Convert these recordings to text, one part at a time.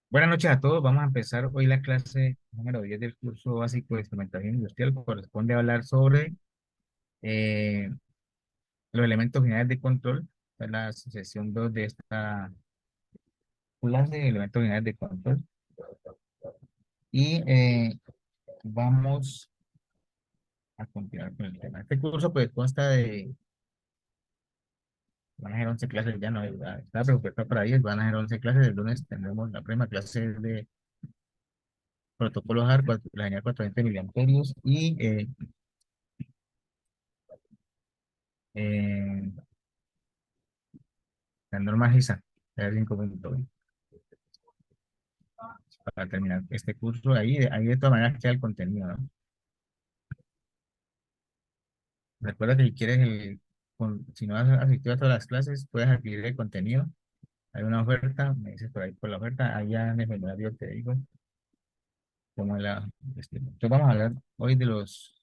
Buenas noches a todos. Vamos a empezar hoy la clase número 10 del curso básico de instrumentación industrial. Corresponde hablar sobre eh, los elementos finales de control. Es la sesión 2 de esta clase, elementos finales de control. Y vamos a continuar con el tema. Este curso pues consta de, van a ser 11 clases, ya no, está preocupado para 10, van a ser 11 clases. El lunes tendremos la primera clase de protocolos hardware, la señal 420 miliamperios y eh, la norma GISA, la 5.20, para terminar este curso. Ahí de todas maneras queda el contenido, ¿no? Recuerda que si quieres, si no has asistido a todas las clases, puedes adquirir el contenido. Hay una oferta, me dices por ahí por la oferta, allá en el formulario te digo cómo es la. Entonces vamos a hablar hoy de los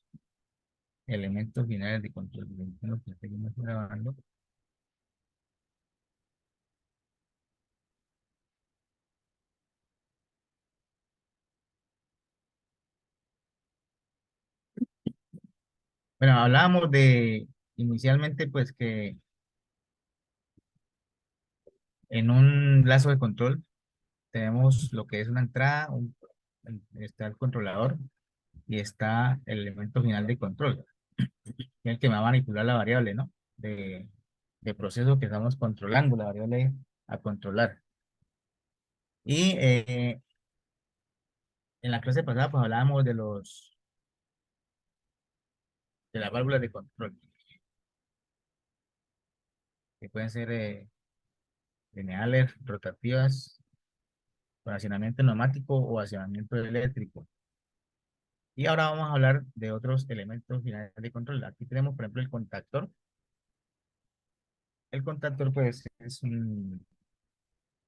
elementos finales de control. Lo que seguimos grabando. Bueno, hablábamos de inicialmente, pues que en un lazo de control tenemos lo que es una entrada, está el controlador y está el elemento final de control, que es el que me va a manipular la variable, ¿no? De proceso que estamos controlando, la variable a controlar. Y en la clase pasada pues hablábamos de las válvulas de control, que pueden ser lineales, rotativas, con accionamiento neumático o accionamiento eléctrico. Y ahora vamos a hablar de otros elementos finales de control. Aquí tenemos, por ejemplo, el contactor. El contactor, pues, es un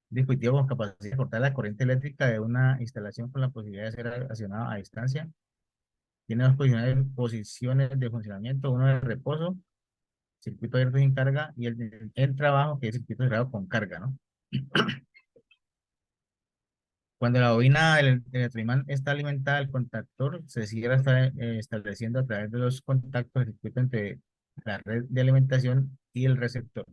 dispositivo con capacidad de cortar la corriente eléctrica de una instalación con la posibilidad de ser accionado a distancia. Tiene dos posiciones de funcionamiento, uno de reposo, circuito abierto sin carga, y el trabajo, que es circuito cerrado con carga, ¿no? Cuando la bobina del electroimán está alimentada, el contactor se cierra estableciendo a través de los contactos el circuito entre la red de alimentación y el receptor.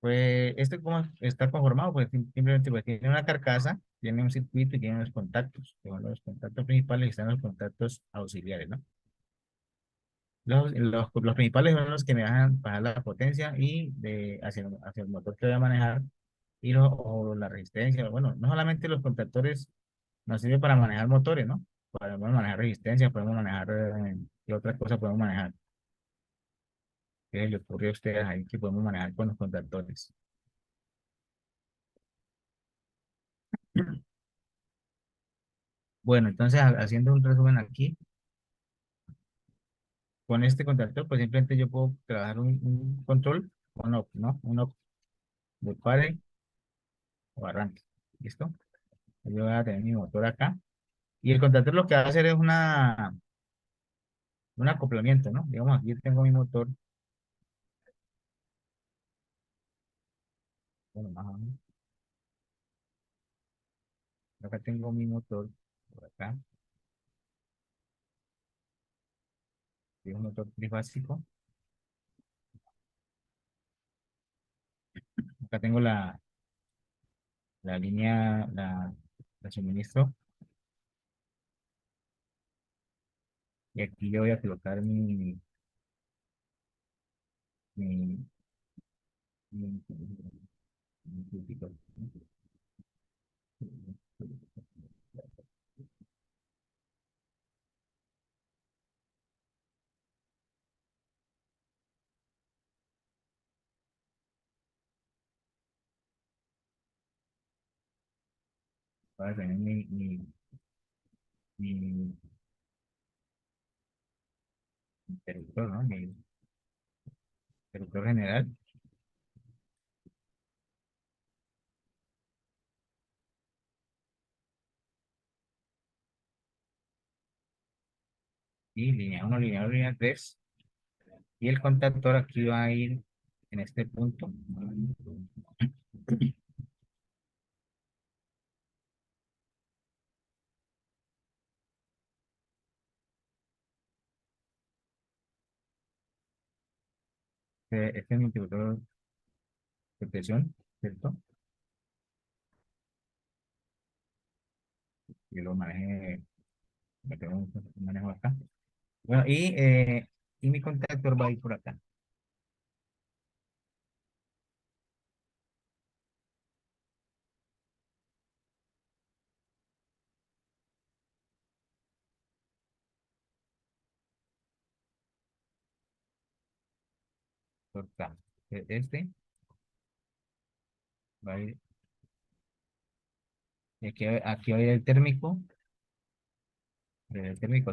Pues este cómo está conformado, pues simplemente pues, tiene una carcasa, tiene un circuito y tiene unos contactos, que son los contactos principales y están los contactos auxiliares, ¿no? Los principales son los que me dejan bajar la potencia y hacia el motor que voy a manejar o la resistencia. Bueno, no solamente los contactores nos sirven para manejar motores, ¿no? Podemos manejar resistencia, podemos manejar, ¿qué otra cosa podemos manejar? ¿Qué les ocurre a ustedes ahí que podemos manejar con los contactores? Bueno, entonces haciendo un resumen aquí, con este contactor, pues simplemente yo puedo trabajar un control on-off, ¿no? Un off de pare o arranque. ¿Listo? Yo voy a tener mi motor acá. Y el contactor lo que va a hacer es un acoplamiento, ¿no? Digamos, aquí tengo mi motor. Bueno, más o menos. Acá tengo mi motor por acá. Es un motor trifásico. Acá tengo la línea, la suministro. Y aquí yo voy a colocar mi, para tener mi interruptor, ¿no? Mi interruptor general. y línea uno, línea 2, línea 3. Y el contactor aquí va a ir en este punto. Este es mi interruptor de protección, ¿cierto? Yo lo maneje, me tengo un manejo acá. Bueno, y mi contactor va a ir por acá, por acá. Este va a ir, y aquí va a ir el térmico,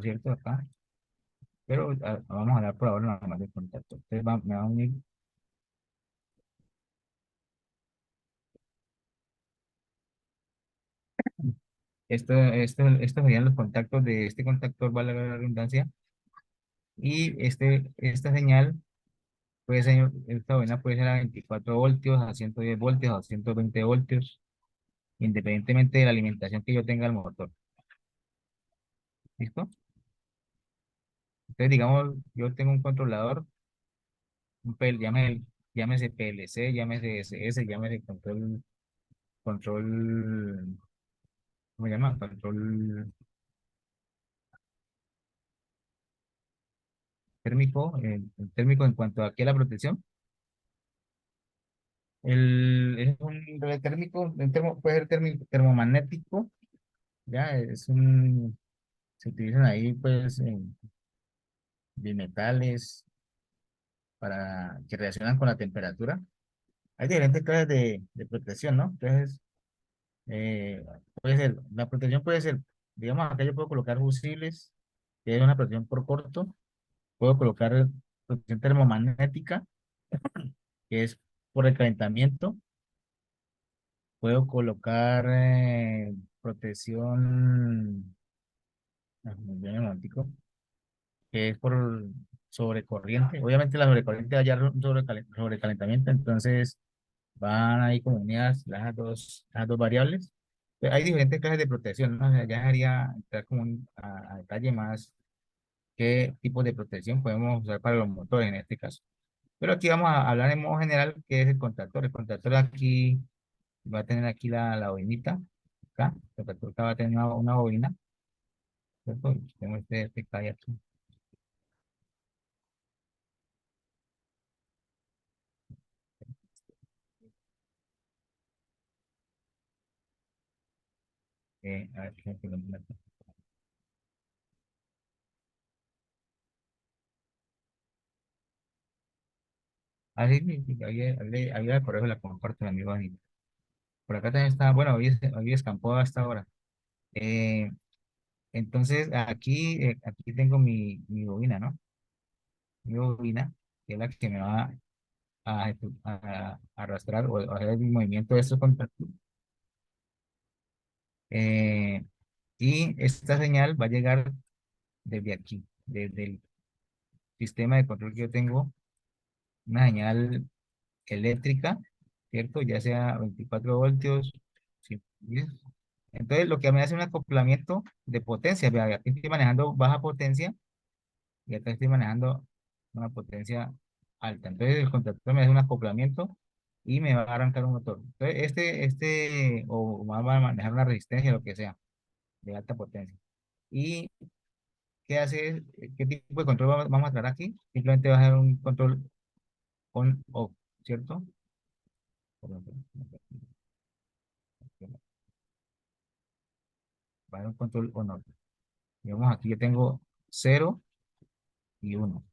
¿cierto? Acá. Pero vamos a hablar por ahora nada más de contacto. Entonces me va a unir estos serían los contactos de este contactor, vale la redundancia, y esta señal puede ser, esta bobina puede ser a 24 voltios, a 110 voltios, a 120 voltios, independientemente de la alimentación que yo tenga al motor. ¿Listo? Entonces, digamos, yo tengo un controlador, llámese PLC, llámese SS, llámese control, ¿cómo se llama? Control térmico, el térmico en cuanto a qué la protección. Es un relé térmico, puede ser termomagnético, ya, se utilizan ahí pues bimetales para que reaccionan con la temperatura. Hay diferentes clases de protección, ¿no? Entonces, eh, la protección puede ser, digamos, acá yo puedo colocar fusibles, que es una protección por corto, puedo colocar protección termomagnética, que es por el calentamiento, puedo colocar protección, bien un momentico, que es por sobrecorriente. Obviamente la sobrecorriente va a llevar un sobrecalentamiento, entonces van ahí como unidas las dos variables. Pero hay diferentes clases de protección, ¿no? O sea, ya haría entrar como a detalle más qué tipos de protección podemos usar para los motores en este caso. Pero aquí vamos a hablar en modo general, qué es el contactor. El contactor aquí va a tener aquí la bobinita, acá. El contactor acá va a tener una bobina, ¿cierto? Tengo este que hay aquí. A ver, ¿qué lo muestro? Ah, sí, sí, sí, ahí al correo la comparto, el amigo Anita. Por acá también está, bueno, hoy escampó hasta ahora. Eh, entonces, aquí tengo mi bobina, ¿no? Mi bobina, que es la que me va a arrastrar o a hacer el movimiento de estos contactos. Eh, y esta señal va a llegar desde aquí, desde el sistema de control que yo tengo, una señal eléctrica, ¿cierto? Ya sea 24 voltios. Sí, ¿sí? Entonces, lo que me hace un acoplamiento de potencia. Vea, aquí estoy manejando baja potencia y acá estoy manejando una potencia alta. Entonces, el contactor me hace un acoplamiento y me va a arrancar un motor. Entonces, o va a manejar una resistencia, lo que sea, de alta potencia. ¿Y qué hace? ¿Qué tipo de control vamos a traer aquí? Simplemente va a ser un control on-off, ¿cierto? Perdón, va a ser un control on-off. Digamos, aquí yo tengo cero y uno.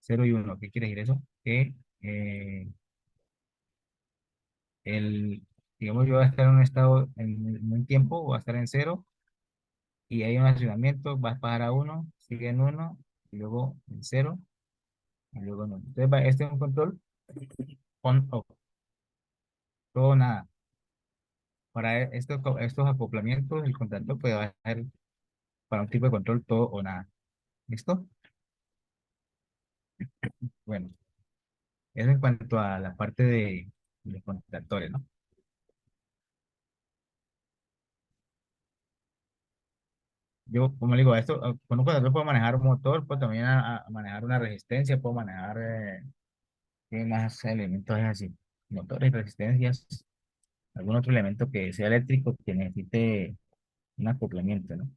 0 y uno. ¿Qué quiere decir eso? Que el, digamos, yo voy a estar en un estado, en un tiempo, voy a estar en cero y hay un accionamiento, va a pasar a uno, sigue en uno y luego en cero y luego no. Entonces, este es un control on off, todo o nada. Para estos acoplamientos, el contacto puede bajar para un tipo de control todo o nada. ¿Listo? Bueno, eso en cuanto a la parte de contactores, ¿no? Yo, como le digo, esto, con un contactor puedo manejar un motor, puedo también a manejar una resistencia, puedo manejar, ¿qué más elementos es así? Motores, resistencias, algún otro elemento que sea eléctrico que necesite un acoplamiento, ¿no?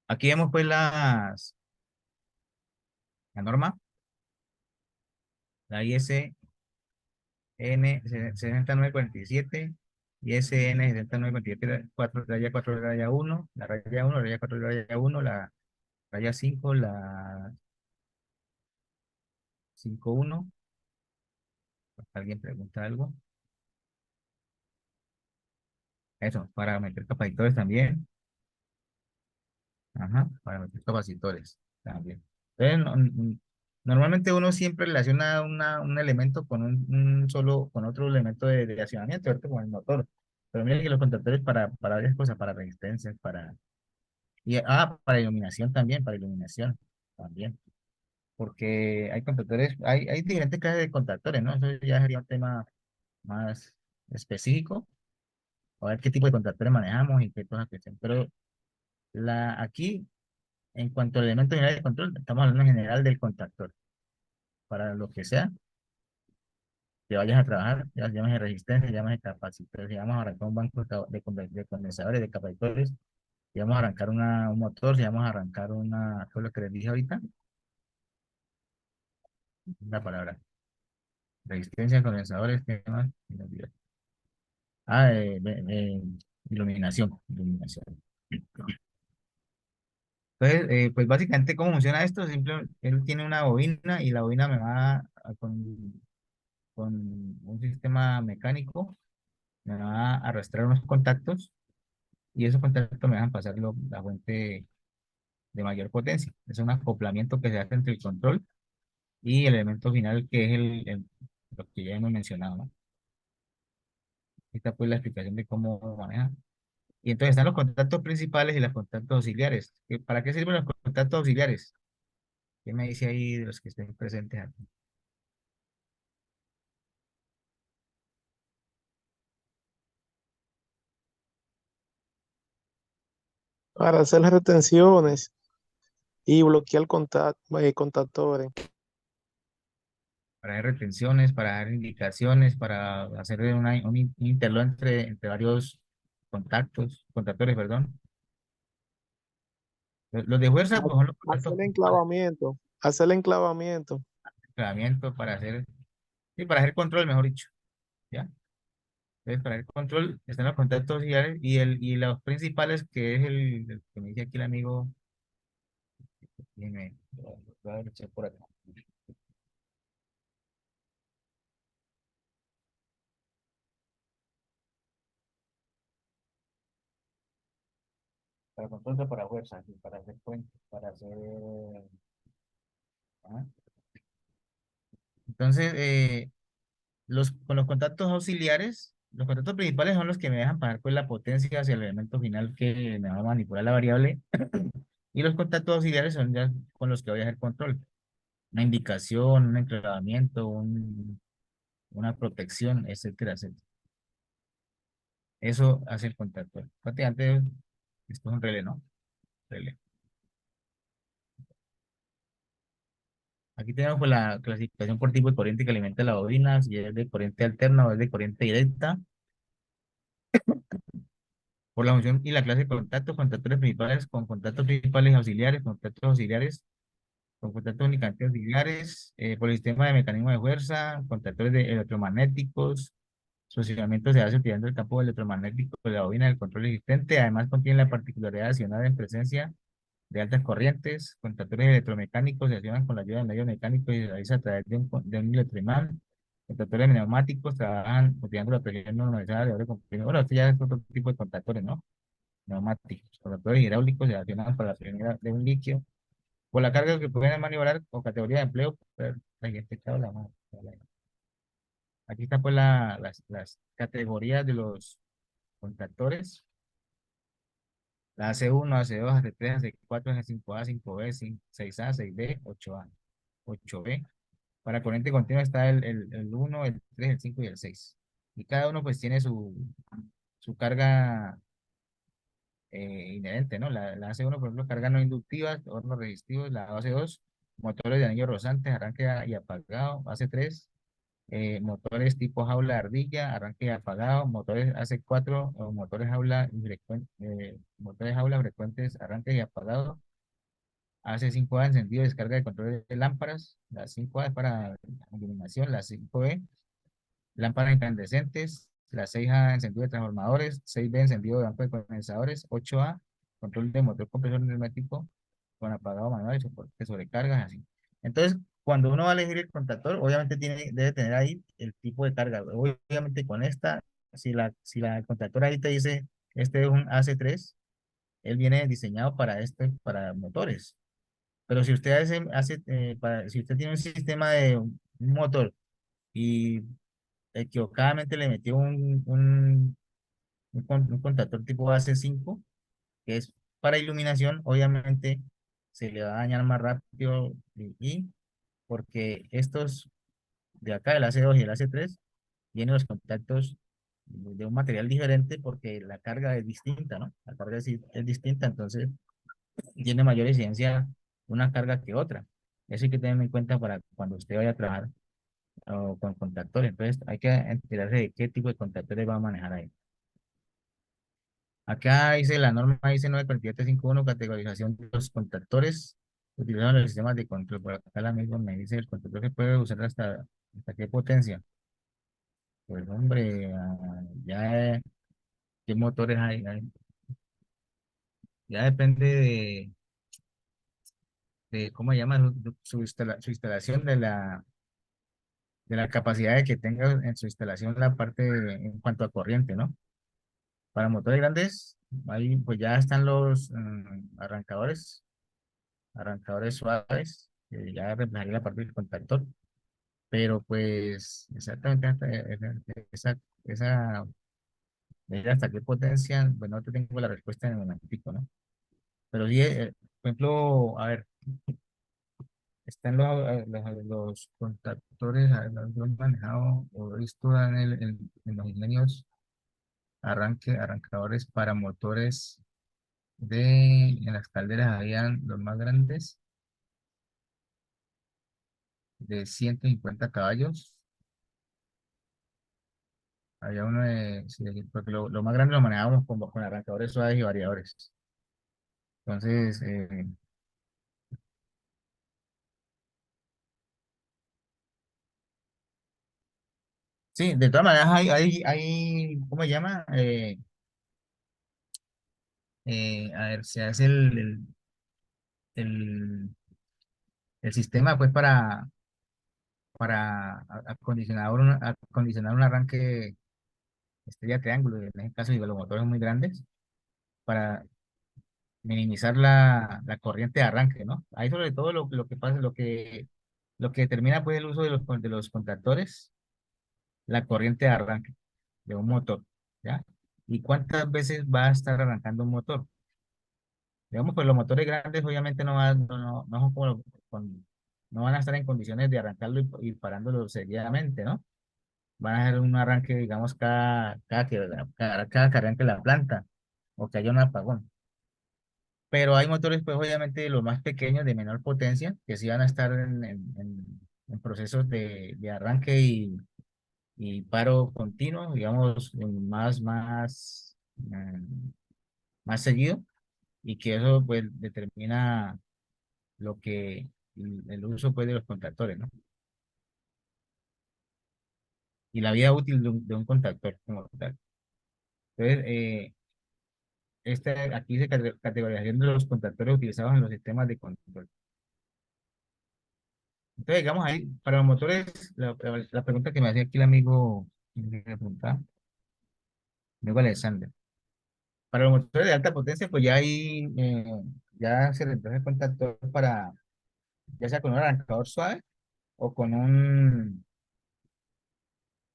Aquí vemos pues la norma, la ISN 6947, ISN 6947, 4 raya 4 raya uno, la raya uno, raya 4 raya uno, la raya 5, la 51. ¿Alguien pregunta algo? Eso, para meter capacitores también. Ajá, para meter capacitores también. Entonces, normalmente uno siempre relaciona un elemento con un solo, con otro elemento de accionamiento, ¿cierto? Con el motor. Pero mira que los contactores para varias cosas, para resistencias, para iluminación también, para iluminación también. Porque hay contactores, hay diferentes clases de contactores, ¿no? Eso ya sería un tema más específico, a ver qué tipo de contactores manejamos y qué cosas que sean. Pero aquí, en cuanto al elemento general de control, estamos hablando en general del contactor. Para lo que sea que vayas a trabajar, ya llamas de resistencia, llamas de capacitores, si vamos a arrancar un banco de condensadores, de capacitores, si vamos a arrancar un motor, si vamos a arrancar ¿qué es lo que les dije ahorita? La palabra. Resistencia, condensadores, ¿qué más? Se me olvidó. Iluminación, iluminación. Entonces, pues básicamente, ¿cómo funciona esto? Él tiene una bobina y la bobina me va con un sistema mecánico, me va a arrastrar unos contactos y esos contactos me van a pasar la fuente de mayor potencia. Es un acoplamiento que se hace entre el control y el elemento final que es lo que ya hemos mencionado, ¿no? Esta pues la explicación de cómo maneja. Y entonces están los contactos principales y los contactos auxiliares. ¿Para qué sirven los contactos auxiliares? ¿Qué me dice ahí de los que estén presentes aquí? Para hacer las retenciones y bloquear contactores. Para dar retenciones, para dar indicaciones, para hacer un interlo entre varios contactores, perdón. Los de fuerza, pues son los contactos principales. Hacer el enclavamiento. Entrenamiento para hacer, sí, para hacer control, mejor dicho, ¿ya? Entonces, para el control están los contactos auxiliares y los principales, que es el que me dice aquí el amigo, dime, voy a echar por acá. Para control de para fuerza, sí, para hacer puentes, para hacer... ¿ah? Entonces, con los contactos auxiliares, los contactos principales son los que me dejan pasar pues la potencia hacia el elemento final que me va a manipular la variable. Y los contactos auxiliares son ya con los que voy a hacer control. Una indicación, un enclavamiento, una protección, etcétera, etcétera. Eso hace el contactor. Prácticamente esto es un relé, ¿no? Relé. Aquí tenemos pues, la clasificación por tipo de corriente que alimenta la bobina, si es de corriente alterna o es de corriente directa, por la función y la clase de contactos, contactores principales con contactos principales auxiliares, contactos auxiliares con contactos únicamente auxiliares, por el sistema de mecanismo de fuerza, contactores electromagnéticos. Su funcionamiento se hace utilizando el campo electromagnético de la bobina del control existente. Además, contiene la particularidad de accionar en presencia de altas corrientes. Contactores electromecánicos se accionan con la ayuda de medios mecánicos y se realiza a través de un electroimán. Contactores neumáticos trabajan utilizando la presión normalizada de aire comprimido. Bueno, esto ya es otro tipo de contactores, ¿no? Neumáticos. Contactores hidráulicos se accionan para la presión de un líquido. Por la carga que pueden maniobrar o categoría de empleo, pero, ay, este chavo la madre. Aquí está pues las categorías de los contactores. La AC1, AC2, AC3, AC4, AC5A, AC5B, 6A, 6B, 8A, 8B. Para corriente continua está el 1, el 3, el 5 y el 6. Y cada uno pues tiene su carga inherente, ¿no? La AC1, por ejemplo, carga no inductivas, hornos resistivos. La AC2, motores de anillo rosantes, arranque y apagado. AC3, motores tipo jaula de ardilla, arranque y apagado. Motores AC4 o motores jaula, motores jaula frecuentes, arranque y apagado. AC5A, encendido, descarga de control de lámparas. La 5A es para iluminación. La 5B, lámparas incandescentes. La 6A, encendido de transformadores. 6B, encendido de banco de condensadores. 8A, control de motor compresor neumático con apagado manual y soporte de sobrecargas, así. Entonces, cuando uno va a elegir el contactor, obviamente debe tener ahí el tipo de carga. Obviamente con esta, si la contactora ahí te dice, este es un AC3, él viene diseñado para motores. Pero si usted si usted tiene un sistema de un motor y equivocadamente le metió un contactor tipo AC5, que es para iluminación, obviamente se le va a dañar más rápido y porque estos de acá, el AC2 y el AC3, tienen los contactos de un material diferente porque la carga es distinta, ¿no? La carga es distinta, entonces tiene mayor incidencia una carga que otra. Eso hay que tener en cuenta para cuando usted vaya a trabajar con contactores. Entonces hay que enterarse de qué tipo de contactores va a manejar ahí. Acá dice la norma dice 94751, categorización de los contactores utilizados en los sistemas de control. Por acá la misma me dice el contactor se puede usar hasta qué potencia. Pues hombre, qué motores hay. Ya depende de cómo se llama su instalación de la capacidad de que tenga en su instalación la parte en cuanto a corriente, ¿no? Para motores grandes, ahí pues ya están los arrancadores suaves, que ya reemplazaría la parte del contactor, pero pues exactamente esa, hasta qué potencia, pues no te tengo la respuesta en el momentico, ¿no? Pero sí, por ejemplo, a ver, están los contactores, a ver, los he manejado o he visto en los ingenios arrancadores para motores en las calderas habían los más grandes de 150 caballos. Había uno sí, porque lo más grande lo manejábamos con arrancadores suaves y variadores. Entonces, sí, de todas maneras ¿cómo se llama? A ver, se hace el, el sistema pues para acondicionar un arranque estrella triángulo, en este caso, digo, los motores muy grandes, para minimizar la corriente de arranque, ¿no? Ahí sobre todo lo que pasa, lo que determina pues el uso de los contactores, la corriente de arranque de un motor, ¿ya? ¿Y cuántas veces va a estar arrancando un motor? Digamos, pues los motores grandes obviamente no son como no van a estar en condiciones de arrancarlo y parándolo seguidamente, ¿no? Van a hacer un arranque, digamos, cada que arranque la planta o que haya un apagón. Pero hay motores, pues obviamente los más pequeños, de menor potencia, que sí van a estar en procesos de arranque y paro continuo, digamos, más seguido, y que eso pues determina el uso pues de los contactores, ¿no? Y la vida útil de un contactor como tal. Entonces, aquí dice categorización de los contactores utilizados en los sistemas de control. Entonces, digamos ahí, para los motores, la pregunta que me hacía aquí el amigo, me preguntaba, amigo Alexander. Para los motores de alta potencia, pues ya ahí ya se le empieza el contactor para, ya sea con un arrancador suave o con un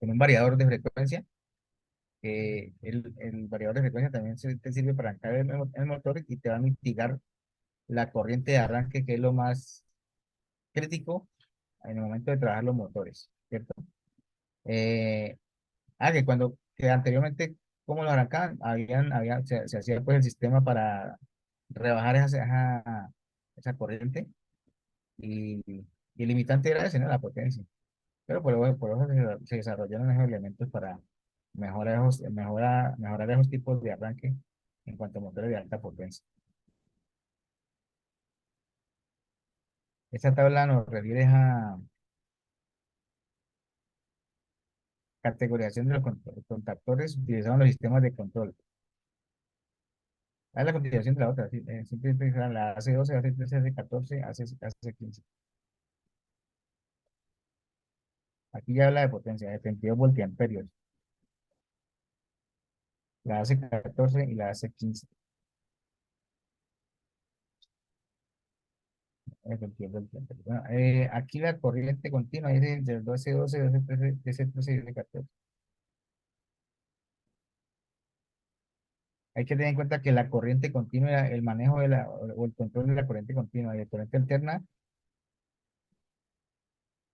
variador de frecuencia. El variador de frecuencia también te sirve para arrancar el motor y te va a mitigar la corriente de arranque, que es lo más crítico en el momento de trabajar los motores, ¿cierto? Eh, que anteriormente, como lo arrancaban, se hacía pues el sistema para rebajar esa corriente y, y el limitante era ese, ¿no? La potencia. Pero por eso se desarrollaron esos elementos para mejorar esos tipos de arranque en cuanto a motores de alta potencia. Esta tabla nos refiere a categorización de los contactores utilizados en los sistemas de control. Es la continuación de la otra, sí, simplemente será la AC12, AC13, AC14, AC15. Aquí ya habla de potencia, de 32 voltiamperios, la AC14 y la AC15. 22 voltiamperios. Bueno, aquí la corriente continua es del 12, 12, 13 y 14. Hay que tener en cuenta que la corriente continua, el manejo o el control de la corriente continua y la corriente alterna,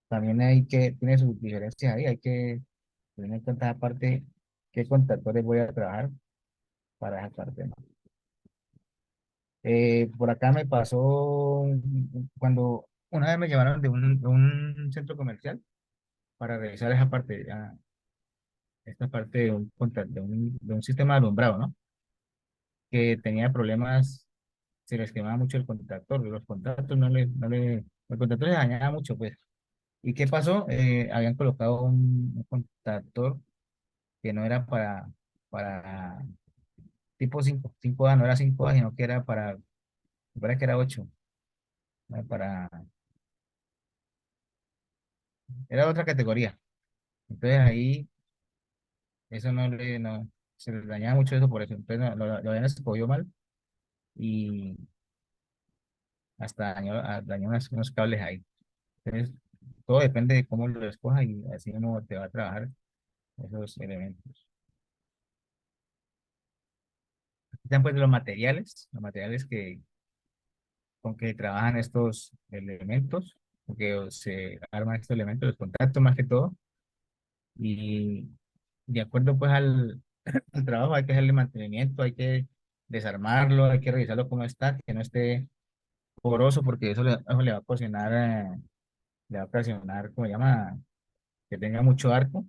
también tiene sus diferencias ahí. Hay que tener en cuenta aparte qué contactores voy a trabajar para esa parte, ¿no? Por acá me pasó cuando una vez me llamaron de un centro comercial para revisar esa parte, esta parte de un sistema de alumbrado, ¿no? Que tenía problemas, se les quemaba mucho el contactor, los contactos el contactor se dañaba mucho, pues. ¿Y qué pasó? Habían colocado un contactor que no era para tipo 5A, no era 5A, sino que era me parece que era 8, ¿no? Era otra categoría. Entonces ahí, eso no, se les dañaba mucho eso por eso. Entonces lo habían escogido mal y hasta dañó unos cables ahí. Entonces, todo depende de cómo lo escojas y así uno te va a trabajar esos elementos. Están pues los materiales con que trabajan estos elementos, porque se arman estos elementos, los contactos más que todo, y de acuerdo pues al trabajo hay que hacerle mantenimiento, hay que desarmarlo, hay que revisarlo cómo está, que no esté poroso, porque eso le va a le va a ocasionar, ¿cómo se llama? Que tenga mucho arco,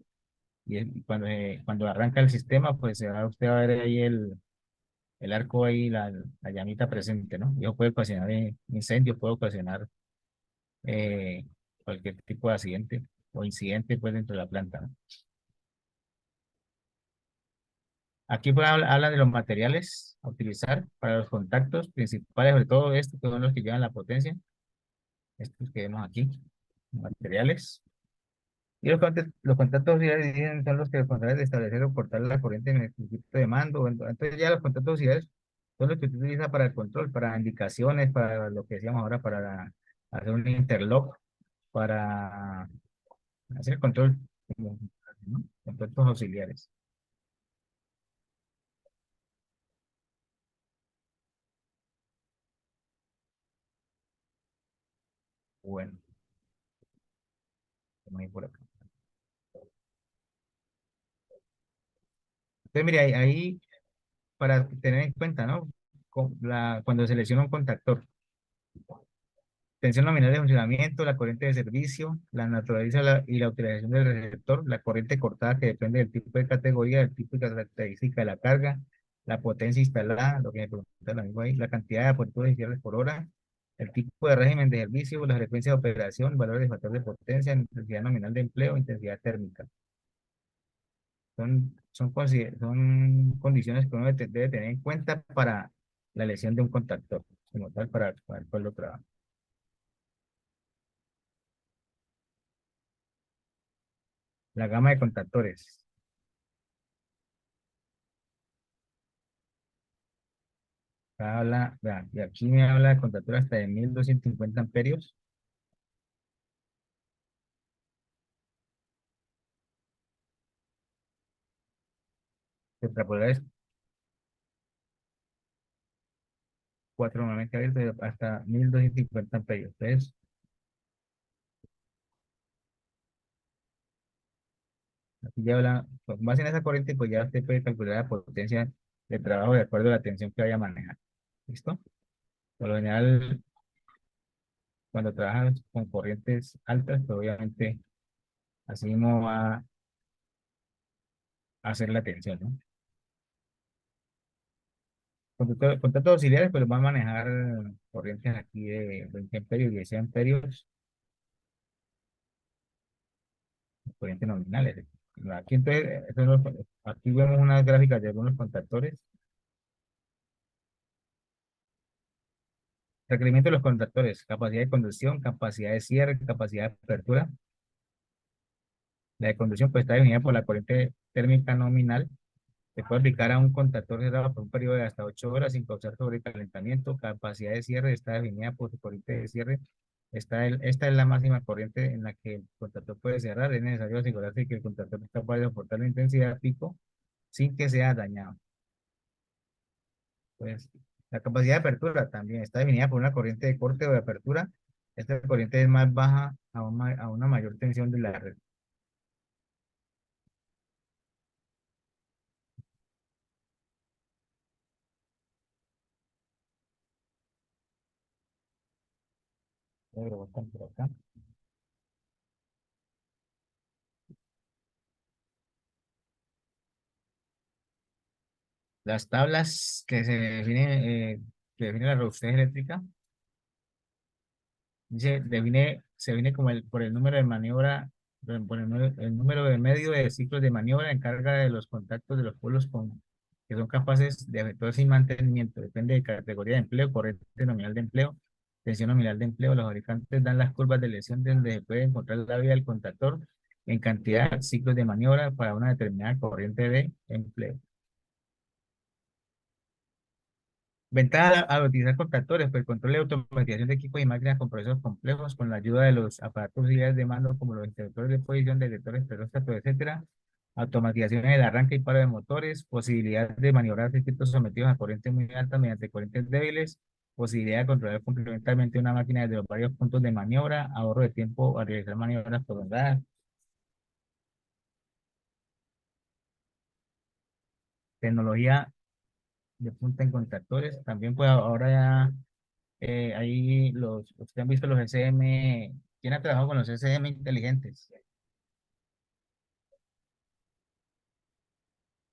y cuando arranca el sistema, pues usted va a ver ahí el arco ahí, la llamita presente, ¿no? Y eso puede ocasionar incendios, puede ocasionar eh, cualquier tipo de accidente o incidente pues dentro de la planta, ¿no? Aquí pues habla de los materiales a utilizar para los contactos principales, sobre todo estos que son los que llevan la potencia, estos que vemos aquí, materiales. Y los contactos auxiliares son los que responsables de establecer o cortar la corriente en el circuito de mando. Entonces ya los contactos auxiliares son los que se utiliza para el control, para indicaciones, para lo que decíamos ahora, para hacer un interlock, para hacer el control, ¿no? Contactos auxiliares. Bueno, vamos a ir por acá. Entonces, mire, ahí para tener en cuenta, ¿no? Cuando selecciona un contactor, tensión nominal de funcionamiento, la corriente de servicio, la naturaleza y la utilización del receptor, la corriente cortada que depende del tipo de categoría, del tipo de característica de la carga, la potencia instalada, lo que me pregunta el amigo ahí, la cantidad de aperturas y cierres por hora, el tipo de régimen de servicio, la frecuencia de operación, valores de factor de potencia, intensidad nominal de empleo, intensidad térmica. son condiciones que uno debe tener en cuenta para la elección de un contactor, como tal, para el cual lo trabaja. La gama de contactores. Vea, y aquí me habla de contactor hasta de 1250 amperios, tetrapolares 4 normalmente abiertos hasta 1250 amperios. Entonces, aquí ya habla, con base en esa corriente, pues ya usted puede calcular la potencia de trabajo de acuerdo a la tensión que vaya a manejar. ¿Listo? Por lo general, cuando trabajas con corrientes altas, pues obviamente así mismo va a hacer la tensión, ¿no? Contactos auxiliares, pues van a manejar corrientes aquí de 20 amperios, 10 amperios, corrientes nominales. Aquí entonces, aquí vemos unas gráficas de algunos contactores. Requerimiento de los contactores: capacidad de conducción, capacidad de cierre, capacidad de apertura. La de conducción pues está definida por la corriente térmica nominal. Se puede aplicar a un contactor cerrado por un periodo de hasta 8 horas sin causar sobrecalentamiento. Capacidad de cierre está definida por su corriente de cierre. Esta es la máxima corriente en la que el contactor puede cerrar. Es necesario asegurarse que el contactor es capaz de soportar la intensidad pico sin que sea dañado. Pues, la capacidad de apertura también está definida por una corriente de corte o de apertura. Esta corriente es más baja a una mayor tensión de la red. Voy a rebotar por acá. Las tablas que define la robustez eléctrica, se define como por el número de maniobra, por el número de medio de ciclos de maniobra en carga de los contactos de los polos que son capaces de efectuar sin mantenimiento. Depende de categoría de empleo, corriente nominal de empleo, tensión nominal de empleo. Los fabricantes dan las curvas de lesión donde se puede encontrar la vida del contactor en cantidad de ciclos de maniobra para una determinada corriente de empleo. Ventaja al utilizar contactores, pues el control y automatización de equipos y máquinas con procesos complejos con la ayuda de los aparatos auxiliares de mando como los interruptores de posición, detectores, termóstatos, etcétera. Automatización en el arranque y paro de motores, posibilidad de maniobrar circuitos sometidos a corrientes muy altas mediante corrientes débiles, posibilidad de controlar complementarmente una máquina desde los varios puntos de maniobra, ahorro de tiempo al realizar maniobras prolongadas, tecnología de punta en contactores. También pues ahora ya ahí los que han visto los SM, ¿quién ha trabajado con los SM inteligentes?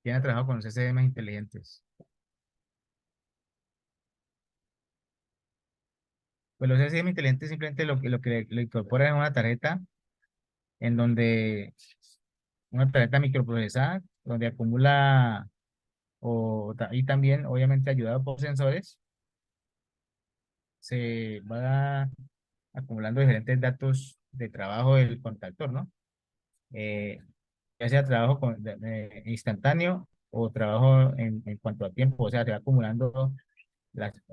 ¿Quién ha trabajado con los SM inteligentes? Pues los SM inteligentes simplemente lo que le incorporan es una tarjeta en donde, una tarjeta microprocesada, donde acumula, y también obviamente ayudado por sensores, se va acumulando diferentes datos de trabajo del contactor, ¿no? Eh, ya sea trabajo instantáneo o trabajo en cuanto a tiempo, o sea, se va acumulando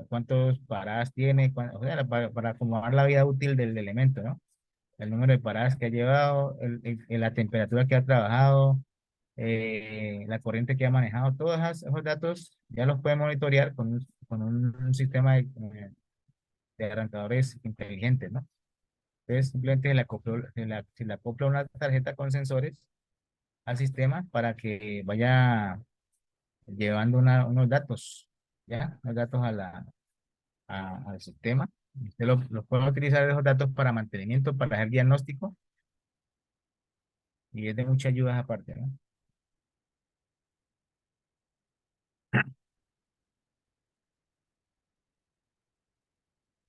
cuántos paradas tiene, o sea, para acomodar la vida útil del elemento, ¿no? El número de paradas que ha llevado, la temperatura que ha trabajado, la corriente que ha manejado, todos esos datos ya los puede monitorear con un sistema de arrancadores inteligentes, ¿no? Entonces, simplemente se le acopla una tarjeta con sensores al sistema para que vaya llevando unos datos, ¿ya? Unos datos al sistema. Usted los puede utilizar esos datos para mantenimiento, para hacer diagnóstico y es de mucha ayuda aparte, ¿no?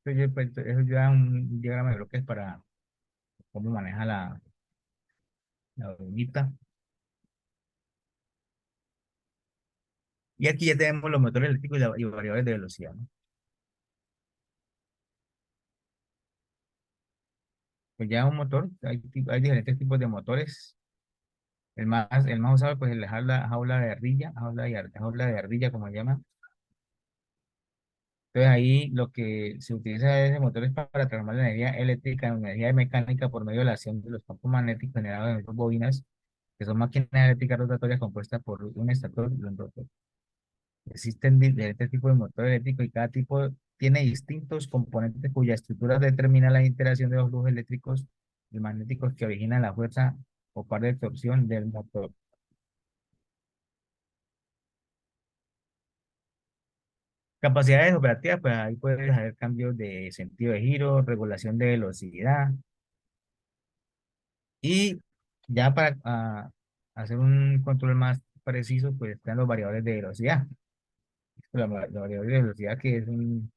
Entonces, pues, eso ya un diagrama de bloques para cómo maneja la bombita. Y aquí ya tenemos los motores eléctricos y variadores de velocidad, ¿no? Pues ya un motor, hay diferentes tipos de motores. El más usado, pues, es la jaula de ardilla, jaula de ardilla, como se llama. Entonces ahí lo que se utiliza es motores para transformar la energía eléctrica en energía mecánica por medio de la acción de los campos magnéticos generados en dos bobinas, que son máquinas eléctricas rotatorias compuestas por un estator y un rotor. Existen diferentes tipos de motor eléctrico y cada tipo tiene distintos componentes cuya estructura determina la interacción de los flujos eléctricos y magnéticos que originan la fuerza o par de torsión del motor. Capacidades operativas, pues ahí puedes haber cambios de sentido de giro, regulación de velocidad y ya para hacer un control más preciso, pues están los variadores de velocidad. La variable de velocidad que es un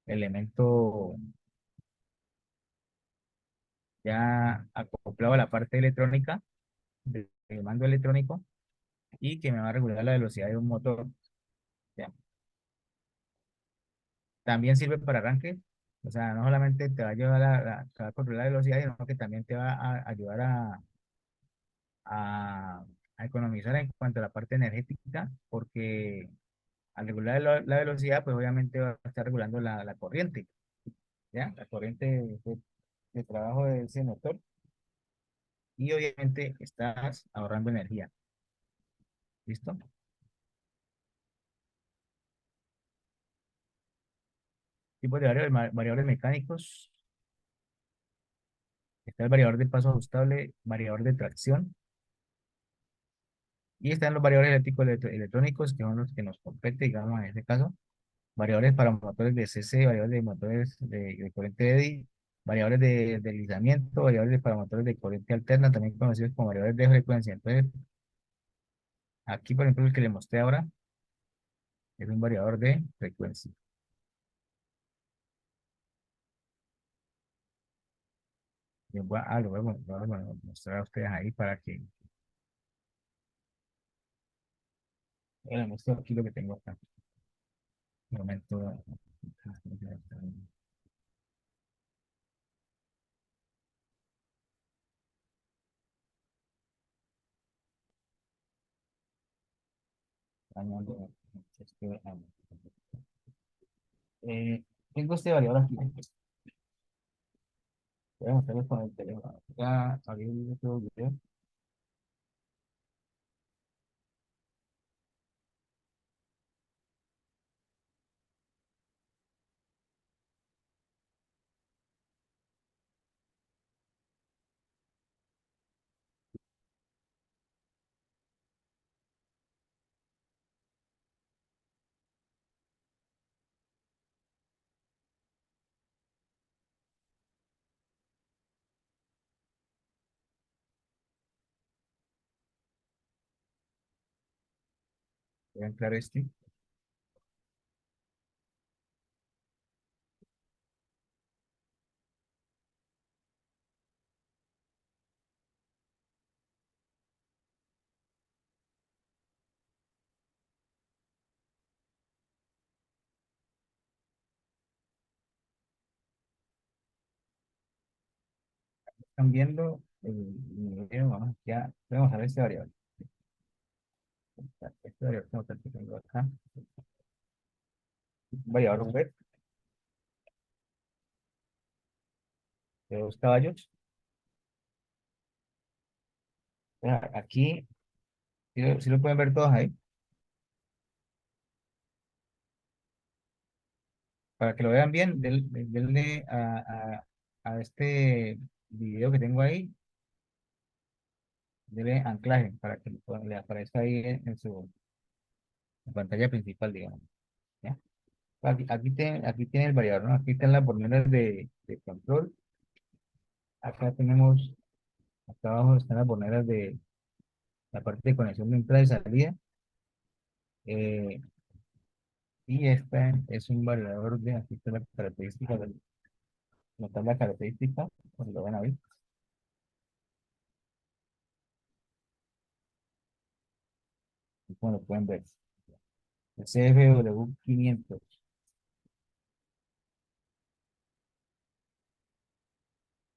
elemento ya acoplado a la parte electrónica del mando electrónico y que me va a regular la velocidad de un motor. ¿Ya? También sirve para arranque, o sea, no solamente te va a llevar te va a controlar la velocidad, sino que también te va a ayudar a, a economizar en cuanto a la parte energética, porque al regular la velocidad, pues obviamente va a estar regulando la corriente, ¿ya? La corriente de trabajo de ese motor y obviamente estás ahorrando energía. ¿Listo? Tipos de variadores mecánicos. Está el variador de paso ajustable, variador de tracción y están los variadores eléctricos electrónicos que son los que nos compete, digamos, en este caso. Variadores para motores de CC, variadores de motores de corriente eddy, variadores de deslizamiento, variadores para motores de corriente alterna, también conocidos como variadores de frecuencia. Entonces, aquí, por ejemplo, el que le mostré ahora es un variador de frecuencia. Lo voy a mostrar a ustedes ahí para que les muestro aquí lo que tengo acá. Un momento. Este, eh, tengo este variador aquí. Voy a mostrarles con el teléfono. Ya abrí el otro video. Voy a entrar este. Están viendo el video. Vamos ya. Vamos a ver este variable. Este variable como tal que tengo acá. Un variador web de 2 caballos. Aquí, si lo pueden ver todos ahí, para que lo vean bien, denle a este video que tengo ahí, denle anclaje para que le aparezca ahí en su pantalla principal, digamos. ¿Ya? Aquí tiene el variador, ¿no? Aquí están las borneras de control. Acá tenemos, acá abajo están las borneras de la parte de conexión de entrada y salida. eh, y esta es un variador de, aquí está la característica, la tabla característica, pues lo van a ver, como lo pueden ver. el CFW 500.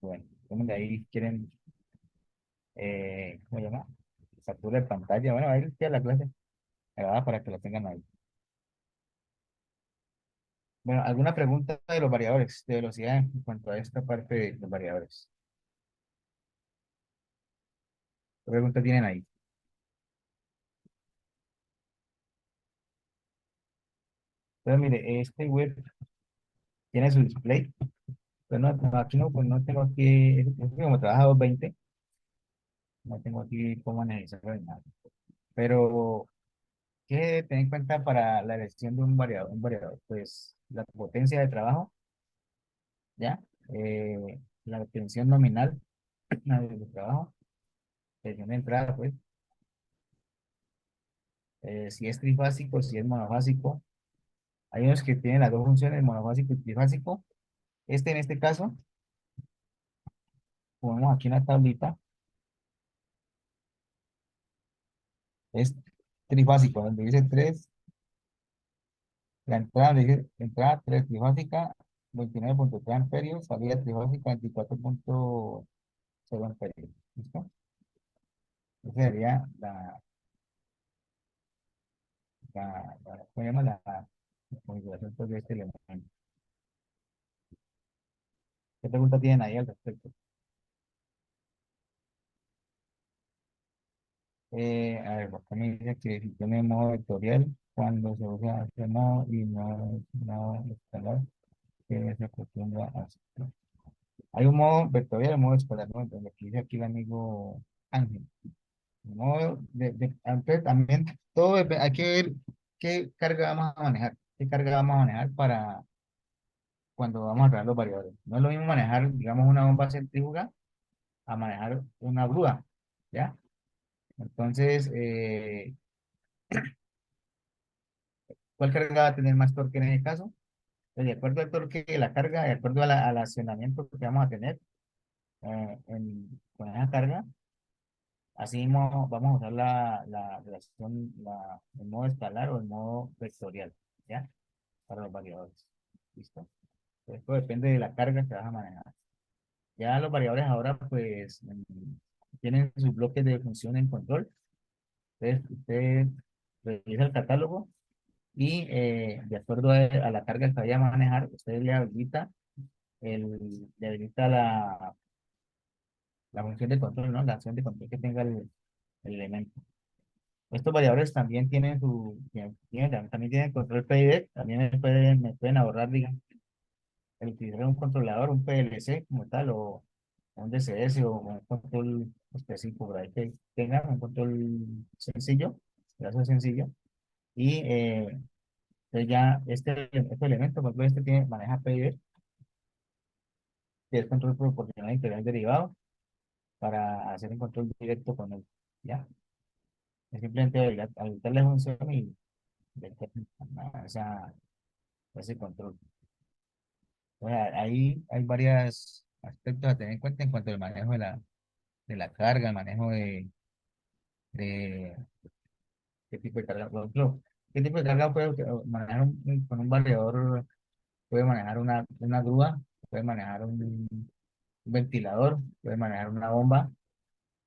Bueno, como de ahí quieren, ¿cómo se llama? Captura de pantalla. Bueno, ahí queda la clase grabada para que la tengan ahí. Bueno, ¿alguna pregunta de los variadores de velocidad en cuanto a esta parte de los variadores? ¿Qué preguntas tienen ahí? Entonces, mire, este web tiene su display. Pero no, no, aquí no, pues no tengo aquí, es que como trabaja 220, no tengo aquí cómo analizarlo ni nada. Pero, ¿qué tener en cuenta para la elección de un variador? Un variador, pues la potencia de trabajo, ¿ya? La tensión nominal de trabajo, tensión de entrada, pues, si es trifásico, si es monofásico. Hay unos que tienen las dos funciones, monofásico y trifásico. En este caso, ponemos aquí una tablita, es trifásico, donde dice 3. La entrada, le dije, entrada 3 trifásica, 29,3 amperios, salida trifásica 24,0 amperios. ¿Listo? Esa sería ¿cómo se llama? La configuración pues, de este elemento. ¿Qué pregunta tienen ahí al respecto? A ver, acá me dice que si tiene modo vectorial, cuando se usa este modo y no escalar, que se acostumbra a hacer. Hay un modo vectorial y un modo escalar, ¿no? Entonces, lo que dice aquí el amigo Ángel. No, aunque también hay que ver qué carga vamos a manejar, qué carga vamos a manejar para cuando vamos a crear los variadores. No es lo mismo manejar, digamos, una bomba centrífuga a manejar una grúa, ¿ya? Entonces, ¿cuál carga va a tener más torque en ese caso? Pues, de acuerdo al torque de la carga, de acuerdo al accionamiento que vamos a tener con esa carga, así mismo vamos a usar la relación, el modo escalar o el modo vectorial, ¿ya? Para los variadores. ¿Listo? Esto depende de la carga que vas a manejar. Ya los variadores ahora, pues, tienen sus bloques de función en control. Entonces, usted revisa el catálogo y de acuerdo a la carga que vaya a manejar, usted le habilita la función de control, ¿no? La acción de control que tenga el elemento. Estos variadores también también tienen control PID, también me pueden ahorrar, digamos, el utilizar un controlador, un PLC como tal, o un DCS o un control específico, por ahí que tengan un control sencillo, brazo sencillo, y entonces ya este elemento, por ejemplo, maneja PID, que es control proporcional integral derivado, para hacer un control directo con él, ¿ya? Es simplemente habilitar la función y meter ese control. Bueno, ahí hay varios aspectos a tener en cuenta en cuanto al manejo de la carga, el manejo de qué tipo de carga. Por ejemplo, qué tipo de carga puede manejar con un variador, puede manejar una grúa, puede manejar un ventilador, puede manejar una bomba.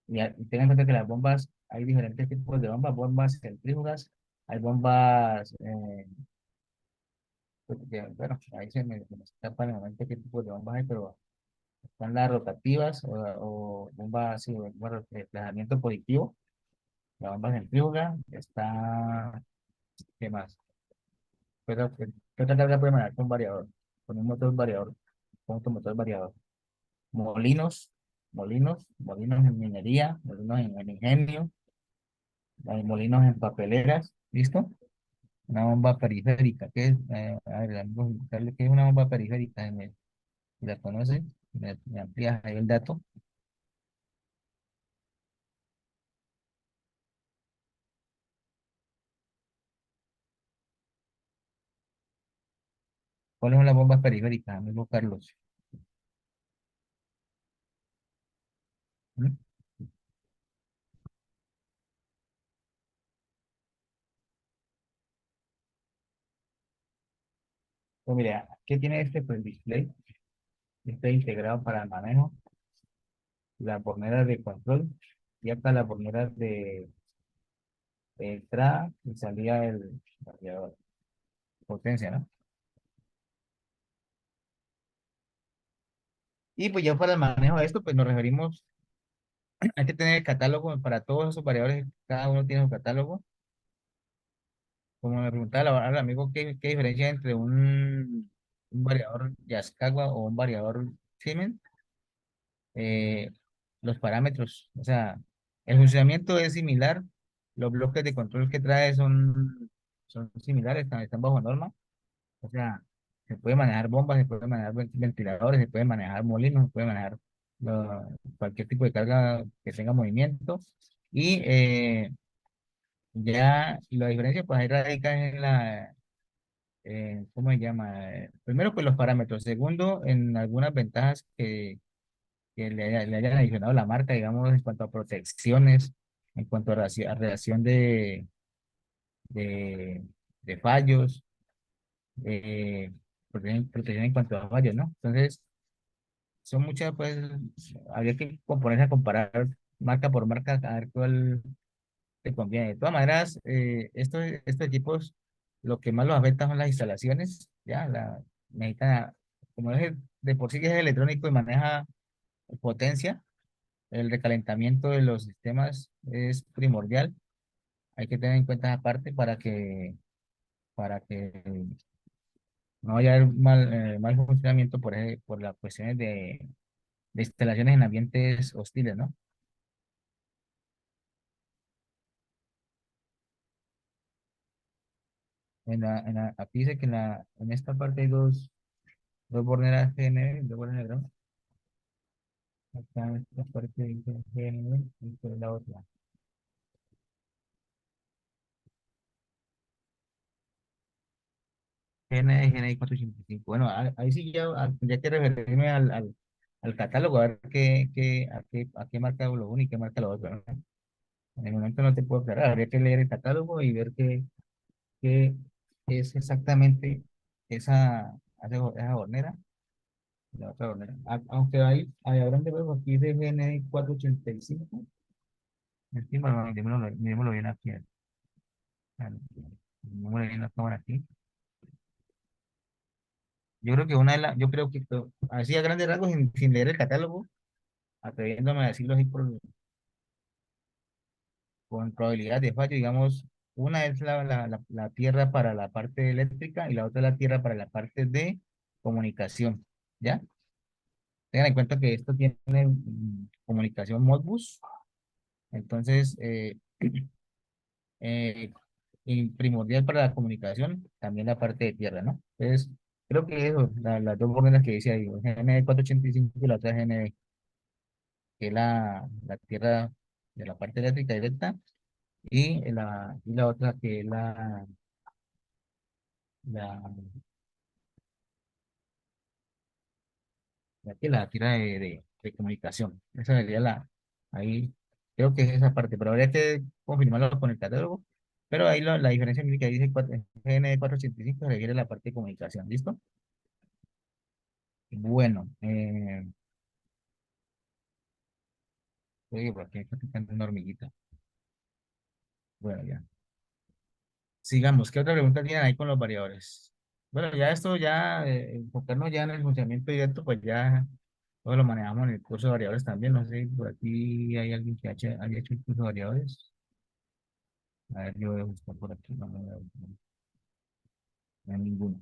Y tengan en cuenta que las bombas, hay diferentes tipos de bombas centrífugas, hay bombas, bueno, ahí se me escapa en el momento qué tipo de bombas hay, pero están las rotativas o bombas, sí, bueno, de desplazamiento positivo, la bomba centrífuga, ¿qué más? Pero, ¿qué otra carga puede manejar con variador? Con un motor variador, con otro motor variador. Molinos, molinos en minería, molinos en ingenio, hay molinos en papeleras, ¿listo? Una bomba periférica, ¿qué es? A ver, vamos a buscarle qué es una bomba periférica, si la conoce, me amplías ahí el dato. ¿Cuáles son las bombas periféricas, amigo Carlos? ¿Mm? Pues mira, ¿qué tiene este? Pues display. Está integrado para el manejo, las borneras de control y hasta las borneras de entrada y salida del variador. Potencia, ¿no? Y pues ya para el manejo de esto, pues nos referimos, hay que tener el catálogo para todos esos variadores, cada uno tiene su catálogo. Como me preguntaba al amigo, ¿qué diferencia entre un variador Yaskawa o un variador Siemens? Eh, los parámetros, o sea, el funcionamiento es similar, los bloques de control que trae son similares, están bajo norma, o sea, se puede manejar bombas, se puede manejar ventiladores, se puede manejar molinos, se puede manejar cualquier tipo de carga que tenga movimiento. Y ya la diferencia, pues ahí radica en ¿cómo se llama? Primero, pues los parámetros. Segundo, en algunas ventajas que le hayan adicionado la marca, digamos, en cuanto a protecciones, en cuanto a a reacción de, de fallos, protección en cuanto a fallos, ¿no? Entonces, son muchas, pues, habría que ponerse a comparar marca por marca, a ver cuál te conviene. De todas maneras, estos equipos, lo que más los afecta son las instalaciones, ya, necesita, como es de por sí que es electrónico y maneja potencia, el recalentamiento de los sistemas es primordial. Hay que tener en cuenta esa parte para que no haya mal funcionamiento por las cuestiones de instalaciones en ambientes hostiles, ¿no? Aquí dice que en esta parte hay dos borneras GNB, dos borneras, ¿no? Acá en esta parte dice GNB y esta es la otra. GNB, GNB 485. Bueno, ahí sí ya tendría que referirme al catálogo, a ver a qué marca lo uno y qué marca lo otro, ¿no? En el momento no te puedo aclarar, habría que leer el catálogo y ver qué es exactamente esa hornera, la otra hornera. Aunque hay habrán de ver aquí de GN 485, encima, miremoslo bien aquí, miremoslo bien la cámara aquí. Yo creo que así a grandes rasgos, sin leer el catálogo, atreviéndome a decirlo así con probabilidad de fallo, digamos, una es la tierra para la parte eléctrica y la otra es la tierra para la parte de comunicación, ¿ya? Tengan en cuenta que esto tiene comunicación Modbus, entonces, eh, y primordial para la comunicación, también la parte de tierra, ¿no? Entonces, creo que eso, las dos fórmulas que decía ahí, GND 485 y la otra GND, que es la tierra de la parte eléctrica directa, y la otra que es la, la tierra de comunicación. Esa sería ahí, creo que es esa parte, pero habría que confirmarlo con el catálogo. Pero ahí la diferencia que dice GN 485 se refiere a la parte de comunicación, ¿listo? Bueno, oye, por aquí está picando una hormiguita. Bueno, ya. Sigamos. ¿Qué otra pregunta tienen ahí con los variadores? Bueno, ya esto, ya enfocarnos ya en el funcionamiento directo, pues ya todo lo manejamos en el curso de variadores también. No sé si por aquí hay alguien que haya hecho el curso de variadores. A ver, yo voy a buscar por aquí. No hay ninguno.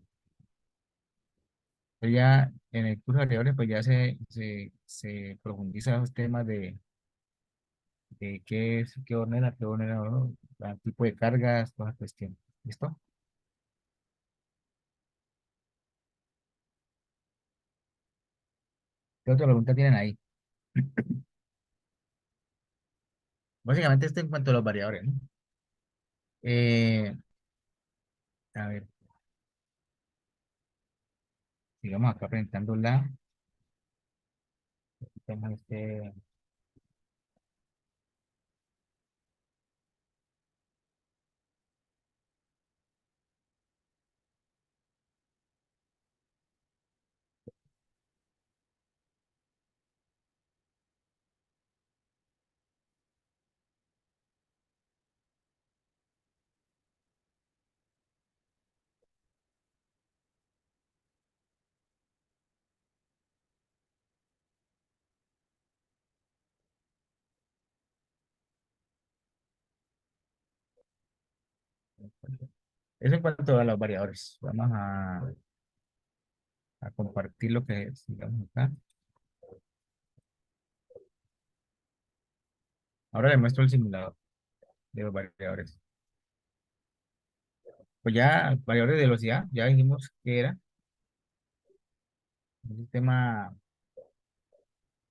Pero ya en el curso de variables, pues ya se profundiza en los temas de qué hornera, ¿no? El tipo de cargas, toda la cuestión. ¿Listo? ¿Qué otra pregunta tienen ahí? Básicamente esto en cuanto a los variadores, ¿no? Eh, a ver, sigamos acá presentando este, Eso en cuanto a los variadores. Vamos a compartir lo que es, digamos acá. Ahora les muestro el simulador de los variadores. Pues ya, variadores de velocidad, ya dijimos que era un sistema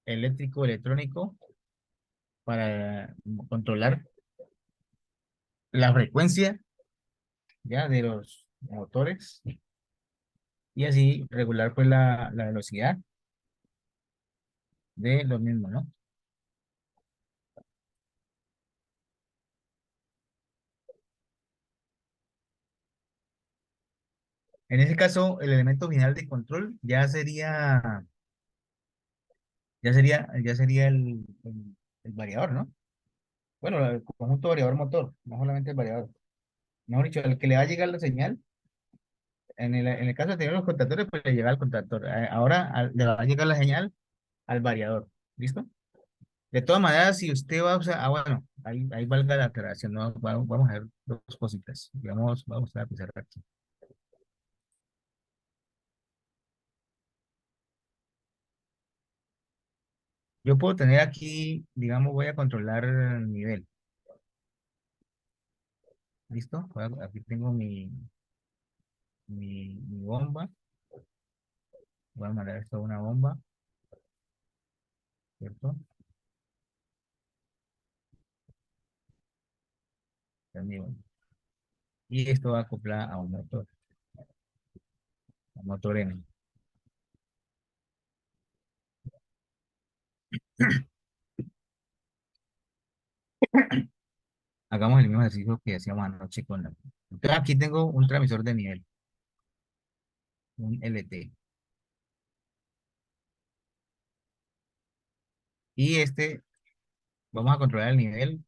eléctrico, electrónico para controlar la frecuencia ya de los motores y así regular pues la velocidad de los mismos, ¿no? En ese caso, el elemento final de control ya sería el variador, ¿no? Bueno, el conjunto variador-motor, no solamente el variador. Mejor dicho, el que le va a llegar la señal, en el caso de tener los contactores, pues le llega al contactor. Ahora le va a llegar la señal al variador. ¿Listo? De todas maneras, si usted va a usar, bueno, ahí valga la aclaración, ¿no? Vamos a ver dos cositas. Digamos, vamos a empezar aquí. Yo puedo tener aquí, digamos, voy a controlar el nivel. ¿Listo? Aquí tengo mi bomba. Voy a mandar esto a una bomba, ¿cierto? Esta es mi bomba. Y esto va a acoplar a un motor N. Hagamos el mismo ejercicio que hacíamos anoche con la. Entonces aquí tengo un transmisor de nivel, un LT. Y vamos a controlar el nivel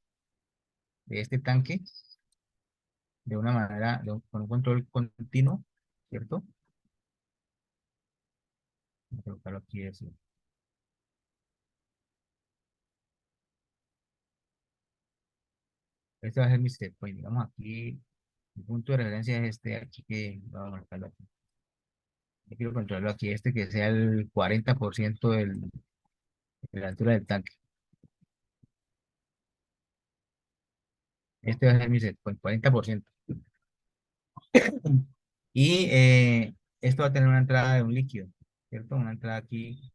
de este tanque de una manera, con un control continuo, ¿cierto? Voy a colocarlo aquí así. Este va a ser mi set point. Digamos aquí, mi punto de referencia es este aquí que vamos a marcarlo aquí. Yo quiero controlarlo aquí, que sea el 40% de la altura del tanque. Este va a ser mi set point, 40%. Y esto va a tener una entrada de un líquido, ¿cierto? Una entrada aquí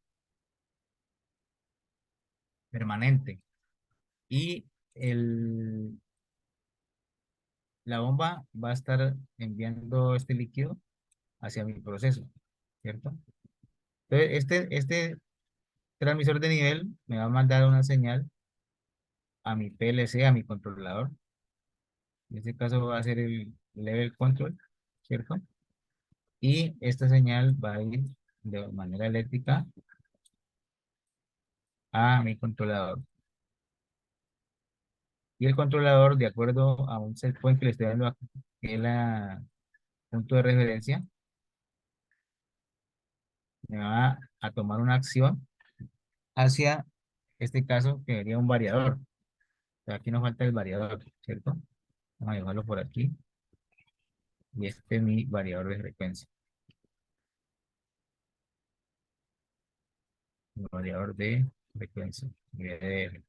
permanente. Y la bomba va a estar enviando este líquido hacia mi proceso, ¿cierto? Entonces, este transmisor de nivel me va a mandar una señal a mi PLC, a mi controlador. En este caso va a ser el level control, ¿cierto? Y esta señal va a ir de manera eléctrica a mi controlador. Y el controlador, de acuerdo a un set point que le estoy dando aquí, que es la punto de referencia, me va a tomar una acción hacia este caso que sería un variador. Pero aquí nos falta el variador, ¿cierto? Vamos a llevarlo por aquí. Y este es mi variador de frecuencia. Mi variador de frecuencia. VDR.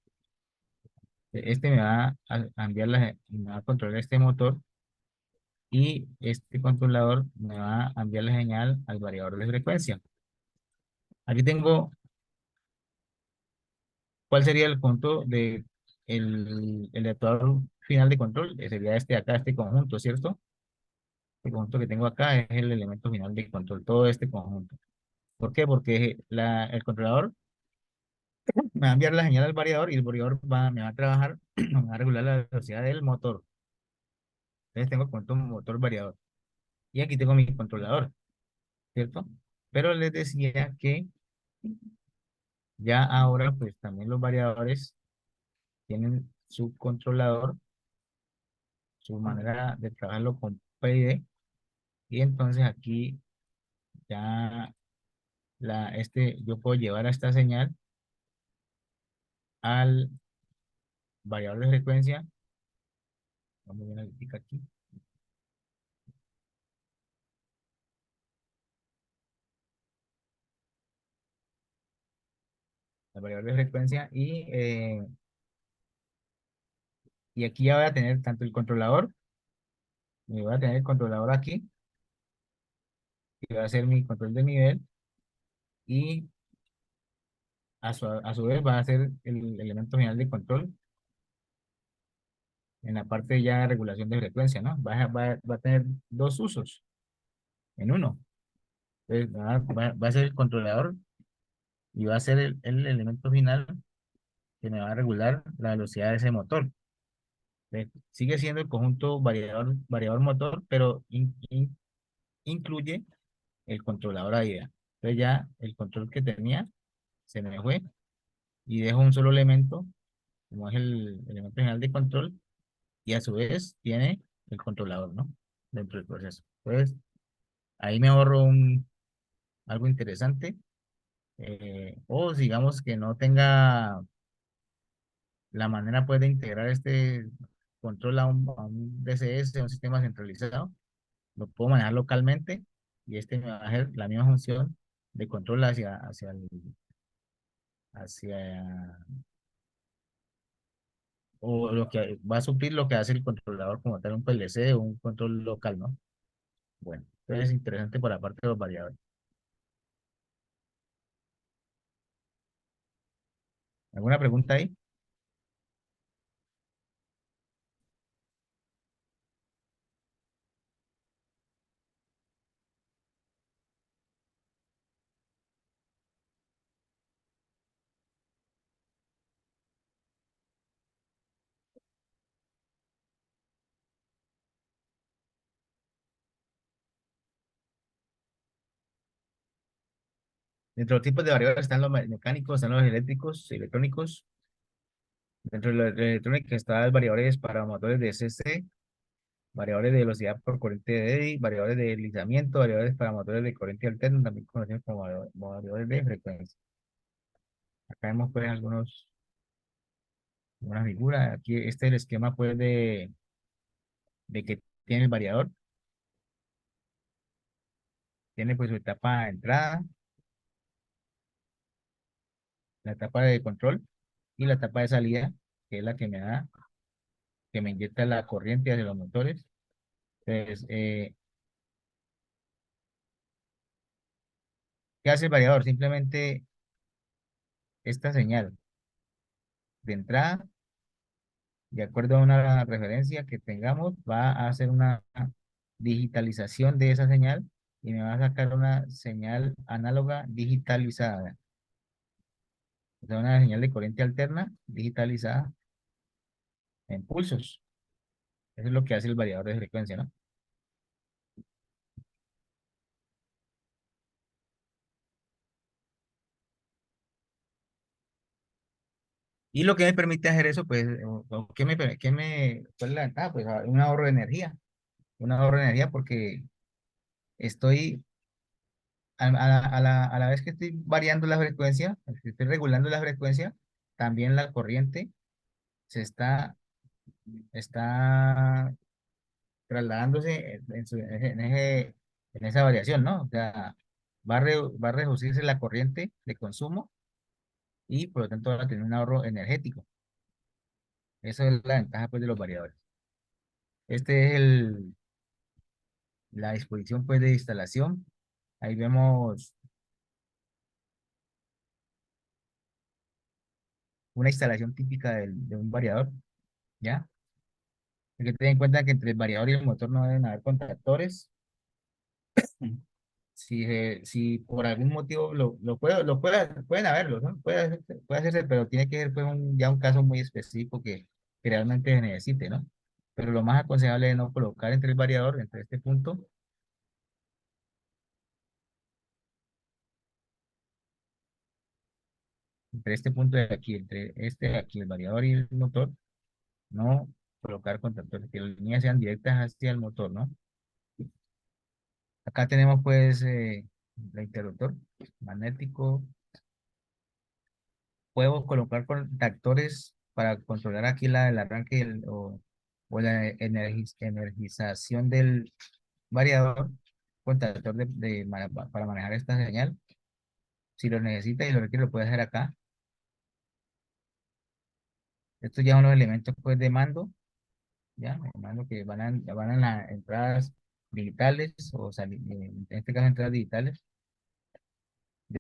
Este me va a enviar me va a controlar este motor y este controlador me va a enviar la señal al variador de frecuencia. Aquí tengo cuál sería el punto de el actuador final de control. Sería este de acá, este conjunto, ¿cierto? El conjunto que tengo acá es el elemento final de control, todo este conjunto. ¿Por qué? Porque el controlador me va a enviar la señal al variador y el variador me va a trabajar, me va a regular la velocidad del motor. Entonces tengo control motor variador. Y aquí tengo mi controlador, ¿cierto? Pero les decía que ya ahora pues también los variadores tienen su controlador, su manera de trabajarlo con PID. Y entonces aquí ya yo puedo llevar a esta señal al variador de frecuencia. Vamos a ver aquí. el variador de frecuencia y aquí ya voy a tener tanto el controlador, y voy a tener el controlador aquí, que va a ser mi control de nivel, y a su vez va a ser el elemento final de control en la parte ya de regulación de frecuencia, ¿no? Va a tener dos usos en uno. Entonces, va a ser el controlador y va a ser el elemento final que me va a regular la velocidad de ese motor. Sigue siendo el conjunto variador motor, pero incluye el controlador AIDA. Entonces ya el control que tenía se me fue y dejo un solo elemento, como es el elemento general de control, y a su vez tiene el controlador, ¿no? Dentro del proceso. Entonces, ahí me ahorro algo interesante. O digamos que no tenga la manera pues de integrar este control a un DCS, a un sistema centralizado, lo puedo manejar localmente y este me va a hacer la misma función de control hacia o lo que va a suplir lo que hace el controlador como tal, un PLC o un control local, ¿no? Bueno, entonces es interesante por la parte de los variadores. ¿Alguna pregunta ahí? Dentro de los tipos de variadores están los mecánicos, están los eléctricos, electrónicos. Dentro de la electrónica están variadores para motores de CC, variadores de velocidad por corriente de eddy, variadores de deslizamiento, variadores para motores de corriente alterna, también conocidos como variadores de frecuencia. Acá vemos pues algunas figuras. Aquí este es el esquema pues de que tiene el variador. Tiene pues su etapa de entrada, la etapa de control y la etapa de salida, que es la que me inyecta la corriente hacia los motores. Entonces, ¿qué hace el variador? Simplemente esta señal de entrada, de acuerdo a una referencia que tengamos, va a hacer una digitalización de esa señal y me va a sacar una señal análoga digitalizada. O sea, una señal de corriente alterna digitalizada en pulsos. Eso es lo que hace el variador de frecuencia, ¿no? Y lo que me permite hacer eso, pues, ¿cuál es la ventaja? Pues un ahorro de energía porque estoy, a la vez que estoy variando la frecuencia, que estoy regulando la frecuencia, también la corriente se está trasladándose en esa variación, ¿no? O sea, va a reducirse la corriente de consumo y por lo tanto va a tener un ahorro energético. Esa es la ventaja, pues, de los variadores. Este es la disposición, pues, de instalación. Ahí vemos una instalación típica de un variador, ¿ya? Hay que tener en cuenta que entre el variador y el motor no deben haber contactores. Si por algún motivo pueden haberlo, ¿no? Puede hacerse, pero tiene que ser pues, ya un caso muy específico que realmente se necesite, ¿no? Pero lo más aconsejable es no colocar entre el variador, entre este punto, entre este punto de aquí, entre este de aquí, el variador y el motor, no colocar contactores, que las líneas sean directas hacia el motor, ¿no? Acá tenemos pues el interruptor magnético. Puedo colocar contactores para controlar aquí el arranque o la energización del variador, contactor para manejar esta señal. Si lo necesita y lo requiere, lo puede hacer acá. Estos ya son los elementos pues de mando, ya, de mando que van a las entradas digitales en este caso entradas digitales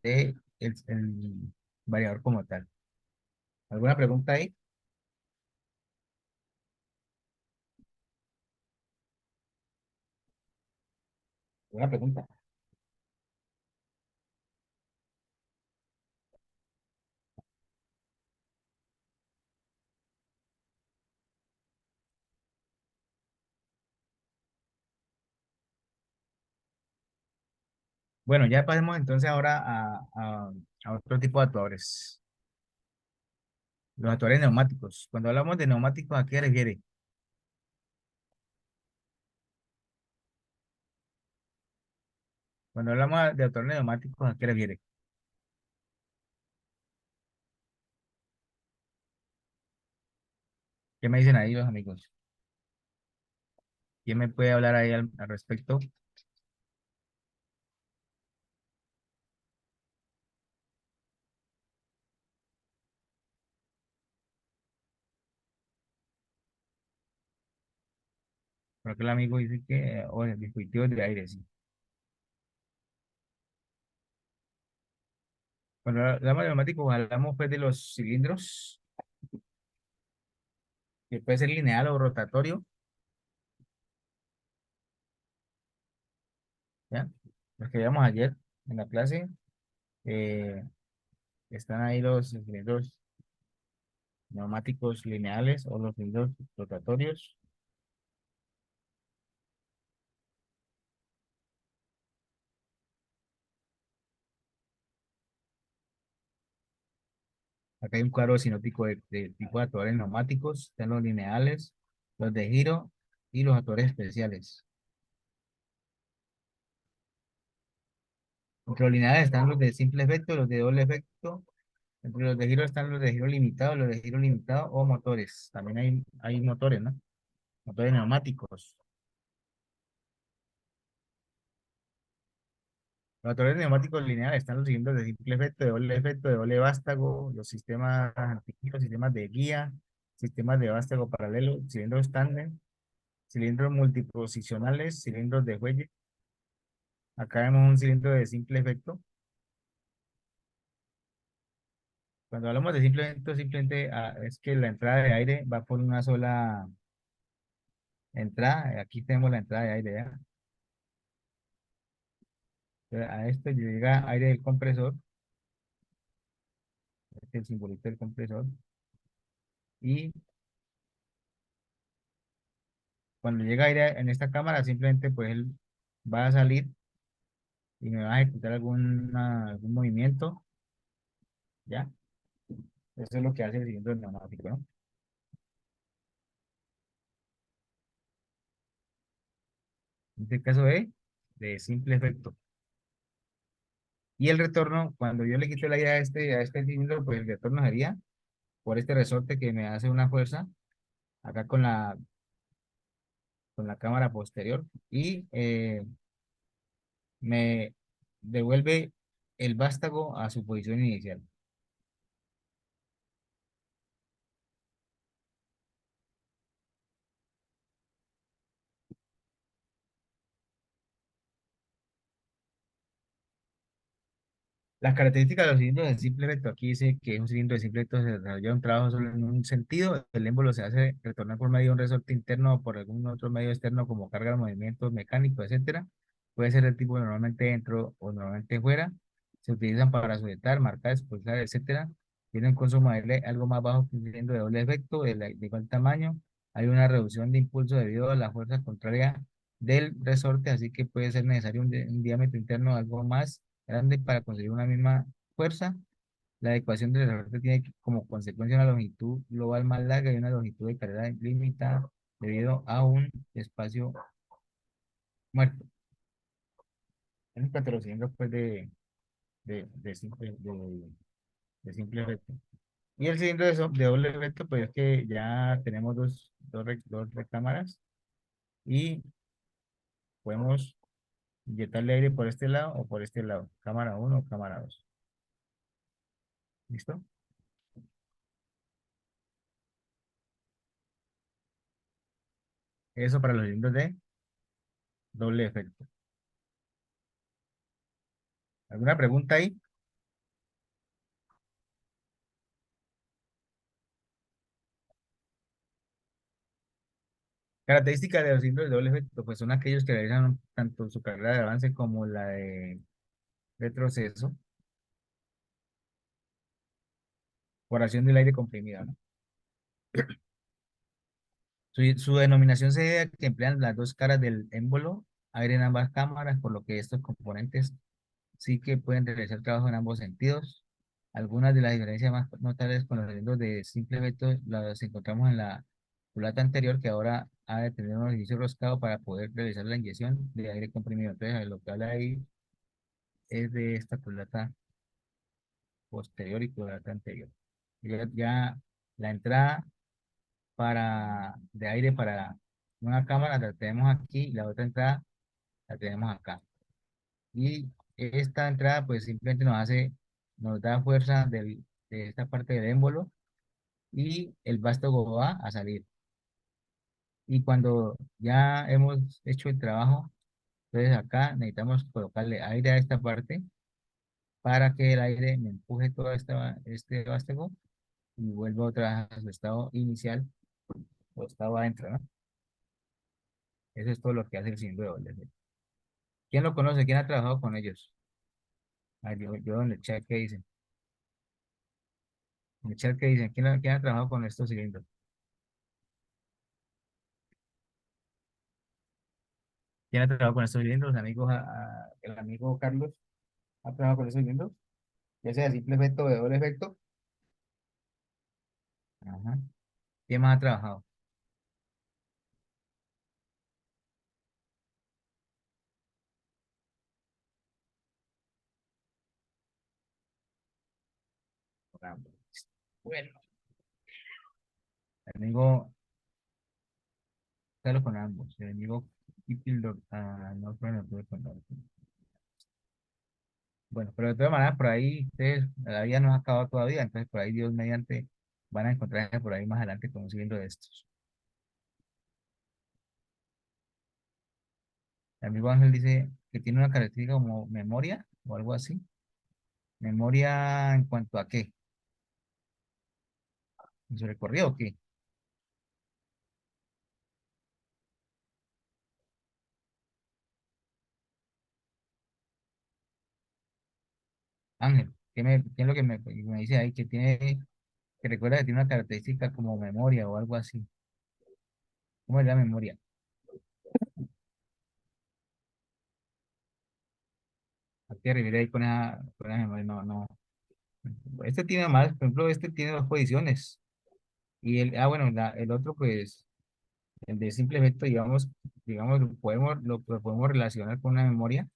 de el variador como tal. ¿Alguna pregunta ahí? ¿Alguna pregunta? Bueno, ya pasemos entonces ahora a otro tipo de actuadores. Los actuadores neumáticos. Cuando hablamos de neumáticos, ¿a qué se refiere? Cuando hablamos de actuadores neumáticos, ¿a qué se refiere? ¿Qué me dicen ahí los amigos? ¿Quién me puede hablar ahí al respecto? Porque el amigo dice que, o dispositivos de aire, sí. Cuando hablamos de neumáticos, hablamos pues de los cilindros, que puede ser lineal o rotatorio, ¿ya? Los que veíamos ayer en la clase, eh, están ahí los cilindros neumáticos lineales o los cilindros rotatorios. Acá hay un cuadro sinóptico de tipo de actuadores neumáticos, están los lineales, los de giro y los actuadores especiales. Entre los lineales están los de simple efecto, los de doble efecto. Entre los de giro están los de giro limitado o motores. También hay motores, ¿no? Motores neumáticos. Los motores neumáticos lineales están los siguientes de simple efecto, de doble vástago, los sistemas antigiro, sistemas de guía, sistemas de vástago paralelo, cilindros tándem, cilindros multiposicionales, cilindros de fuelle. Acá vemos un cilindro de simple efecto. Cuando hablamos de simple efecto, simplemente es que la entrada de aire va por una sola entrada. Aquí tenemos la entrada de aire, ¿ya? A esto llega aire del compresor, este es el simbolito del compresor, y cuando llega aire en esta cámara, simplemente pues él va a salir y me va a ejecutar algún movimiento, ¿ya? Eso es lo que hace el cilindro neumático, ¿no? En este caso de simple efecto. Y el retorno, cuando yo le quito el aire a este cilindro, pues el retorno sería por este resorte que me hace una fuerza acá con la cámara posterior y me devuelve el vástago a su posición inicial. Las características de los cilindros de simple efecto. Aquí dice que un cilindro de simple efecto se desarrolla un trabajo solo en un sentido. El émbolo se hace retornar por medio de un resorte interno o por algún otro medio externo como carga de movimientos mecánicos, etcétera. Puede ser de tipo normalmente dentro o normalmente fuera. Se utilizan para sujetar, marcar, expulsar, etcétera. Tienen un consumo de aire algo más bajo que un cilindro de doble efecto, de igual tamaño. Hay una reducción de impulso debido a la fuerza contraria del resorte, así que puede ser necesario un diámetro interno algo más grande para conseguir una misma fuerza. La ecuación del resorte tiene como consecuencia una longitud global más larga y una longitud de carrera limitada debido a un espacio muerto. En cuanto a los cilindros pues, de simple efecto. Y el cilindro de doble efecto, pues es que ya tenemos dos recámaras y podemos inyectarle aire por este lado o por este lado. Cámara uno o cámara 2. ¿Listo? Eso para los cilindros de doble efecto. ¿Alguna pregunta ahí? Características de los cilindros de doble efecto, pues son aquellos que realizan tanto su carrera de avance como la de retroceso por acción del aire comprimido, ¿no? Su denominación se debe a que emplean las dos caras del émbolo, aire en ambas cámaras, por lo que estos componentes sí que pueden realizar trabajo en ambos sentidos. Algunas de las diferencias más notables con los cilindros de simple efecto las encontramos en la culata anterior, que ahora ha de tener un orificio roscado para poder realizar la inyección de aire comprimido. Entonces, lo que habla ahí es de esta culata posterior y culata anterior. Ya la entrada de aire para una cámara la tenemos aquí y la otra entrada la tenemos acá. Y esta entrada pues simplemente nos da fuerza de esta parte del émbolo y el vástago va a salir. Y cuando ya hemos hecho el trabajo, entonces acá necesitamos colocarle aire a esta parte para que el aire me empuje todo este vástago y vuelva otra vez a su estado inicial o estado adentro, ¿no? Eso es todo lo que hace el cilindro de doble. ¿Quién lo conoce? ¿Quién ha trabajado con ellos? Ah, yo en el chat que dicen. En el chat que dicen. ¿Quién ha trabajado con estos cilindros? ¿Quién ha trabajado con estos cilindros? Amigos, el amigo Carlos ha trabajado con estos cilindros. Ya sea de simple efecto o de doble efecto. Ajá. ¿Quién más ha trabajado? Con ambos. Bueno, el amigo Carlos con ambos. El amigo Kipildor, no, pero no tuve con ambos. Bueno, pero de todas maneras, por ahí ustedes, la vida no ha acabado todavía, entonces por ahí Dios mediante van a encontrarse por ahí más adelante con un cilindro de estos. El amigo Ángel dice que tiene una característica como memoria o algo así. ¿Memoria en cuanto a qué? ¿En su recorrido o qué? Ángel, ¿qué es lo que me dice ahí? Que recuerda que tiene una característica como memoria o algo así. ¿Cómo es la memoria? ¿A qué te refieres ahí con esa memoria? No, no. Este tiene más, por ejemplo, este tiene dos posiciones. Bueno, el otro, pues, el de simple efecto, digamos, lo podemos relacionar con una memoria,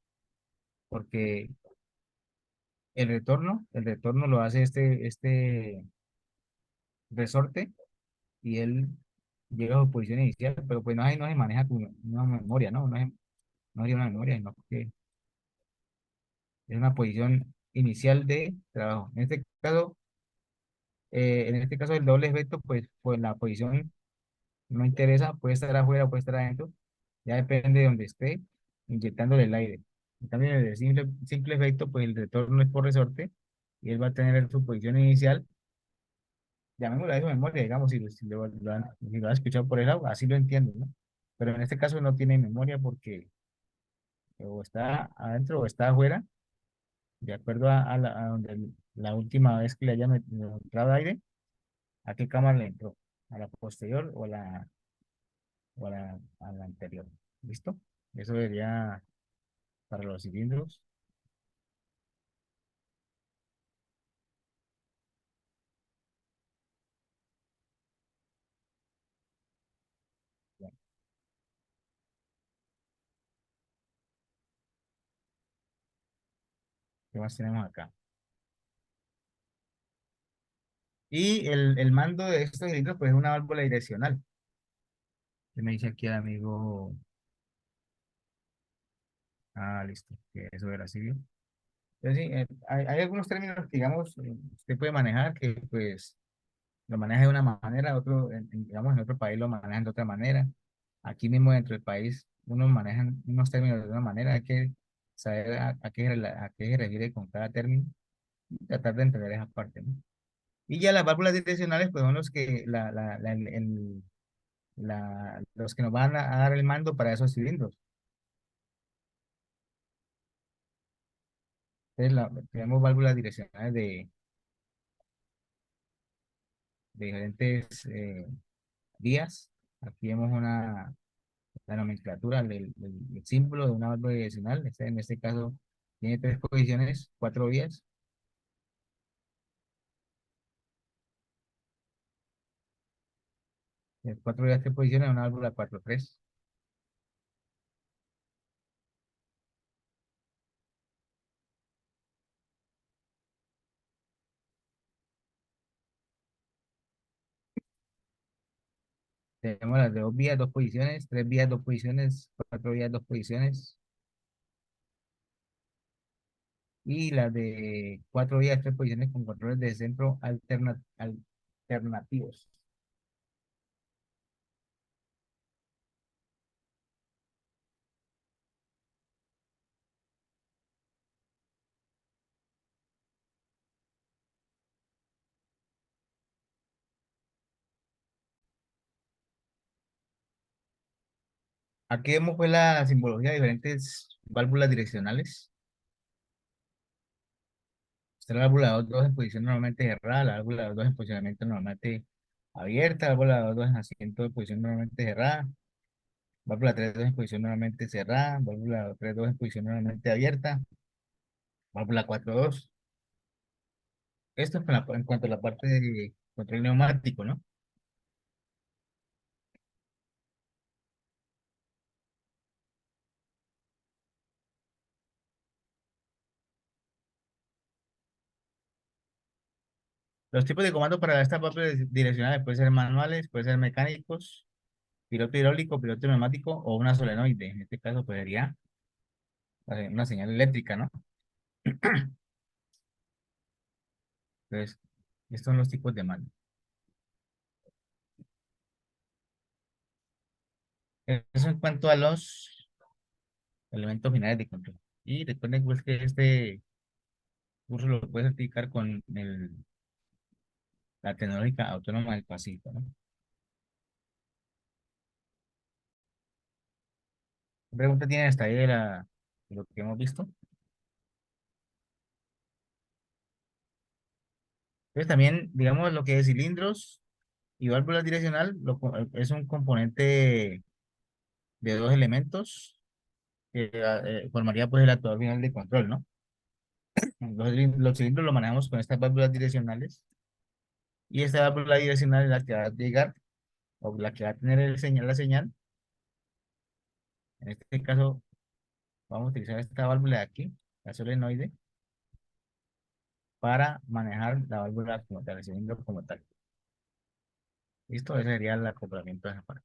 porque el retorno lo hace este resorte y él llega a su posición inicial, pero pues no se maneja con una memoria, ¿no? No es una memoria, sino que es una posición inicial de trabajo. En este caso el doble efecto, pues la posición no interesa, puede estar afuera, puede estar adentro, ya depende de donde esté inyectándole el aire. En cambio, en el simple efecto, pues el retorno es por resorte y él va a tener su posición inicial, llamémoslo de memoria, digamos, si lo han escuchado por el agua, así lo entiendo, ¿no? Pero en este caso no tiene memoria porque o está adentro o está afuera, de acuerdo a donde la última vez que le haya entrado aire, a qué cámara le entró, a la posterior o a la anterior. ¿Listo? Eso sería para los cilindros. Bueno, ¿qué más tenemos acá? Y el mando de estos cilindros, pues es una válvula direccional. Que me dice aquí el amigo. Ah, listo, que eso era así, ¿vio? Entonces, sí, hay algunos términos que, digamos, usted puede manejar que, pues, lo maneja de una manera, digamos, en otro país lo manejan de otra manera. aquí mismo dentro del país, unos manejan unos términos de una manera, hay que saber a qué se refiere con cada término y tratar de entender esa parte, ¿no? Y ya las válvulas direccionales, pues son los que, los que nos van a dar el mando para esos cilindros. Entonces, tenemos válvulas direccionales de diferentes vías. Aquí vemos la nomenclatura del símbolo de una válvula direccional. En este caso tiene tres posiciones, cuatro vías. Cuatro vías, tres posiciones, una válvula cuatro tres. Tenemos las de dos vías, dos posiciones, tres vías, dos posiciones, cuatro vías, dos posiciones. Y las de cuatro vías, tres posiciones con controles de centro alternativos. Aquí vemos pues la simbología de diferentes válvulas direccionales. Está la válvula 2 en posición normalmente cerrada, la válvula 2 en posicionamiento normalmente abierta, la válvula 2 en asiento de posición normalmente cerrada, válvula 3 2 en posición normalmente cerrada, válvula 3 2 en posición normalmente abierta, válvula 4 2. Esto es en cuanto a la parte de control neumático, ¿no? Los tipos de comando para estas válvulas direccionales pueden ser manuales, pueden ser mecánicos, piloto hidráulico, piloto neumático o una solenoide. En este caso, pues sería una señal eléctrica, ¿no? Entonces, estos son los tipos de mando. Eso en cuanto a los elementos finales de control. Y recuerden pues que este curso lo puedes certificar con la tecnológica autónoma del Pacífico, ¿no? ¿Qué pregunta tienen hasta ahí de lo que hemos visto? Entonces también, digamos, lo que es cilindros y válvulas direccional es un componente de dos elementos que formaría pues el actuador final de control, ¿no? Los cilindros los manejamos con estas válvulas direccionales y esta válvula direccional es la que va a llegar o la que va a tener la señal. En este caso, vamos a utilizar esta válvula de aquí, la solenoide, para manejar la válvula como tal, el cilindro como tal. Listo, ese sería el acoplamiento de esa parte.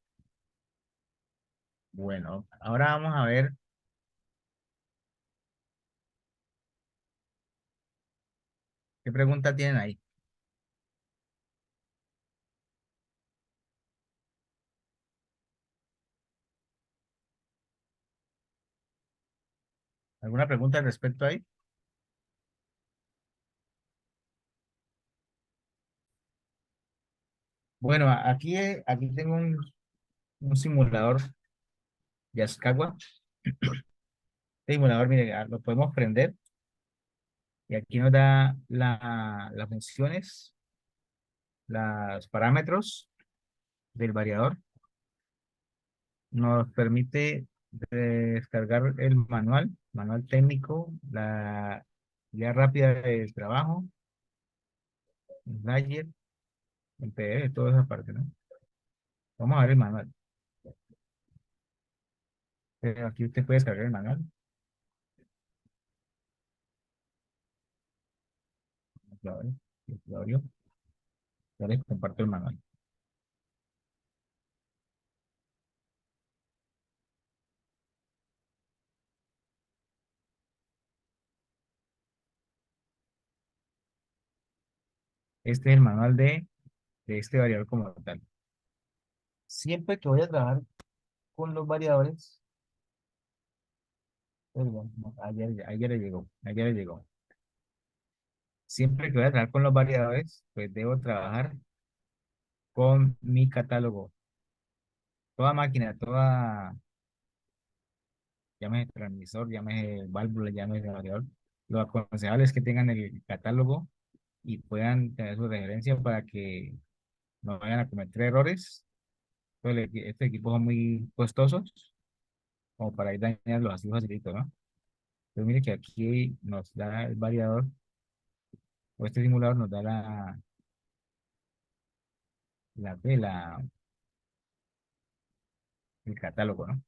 Bueno, ahora vamos a ver qué pregunta tienen ahí. ¿Alguna pregunta al respecto ahí? Bueno, aquí tengo un simulador de Ascagua. Este simulador, mire, lo podemos prender y aquí nos da las funciones, los parámetros del variador. Nos permite descargar el manual técnico, la guía rápida del trabajo, el Flyer, el PDF, toda esa parte, ¿no? Vamos a ver el manual. Aquí usted puede descargar el manual. Lo abro, lo abro. Ya les comparto el manual. Este es el manual de este variador como tal. Siempre que voy a trabajar con los variadores, perdón, no, ayer le llegó. Siempre que voy a trabajar con los variadores, pues debo trabajar con mi catálogo. Toda máquina, llámese transmisor, llámese válvula, llámese variador, lo aconsejable es que tengan el catálogo y puedan tener su referencia para que no vayan a cometer errores. Pues, estos equipos son muy costosos como para ir dañarlos así facilito, ¿no? Entonces mire que aquí nos da el variador, o este simulador nos da la, el catálogo, ¿no?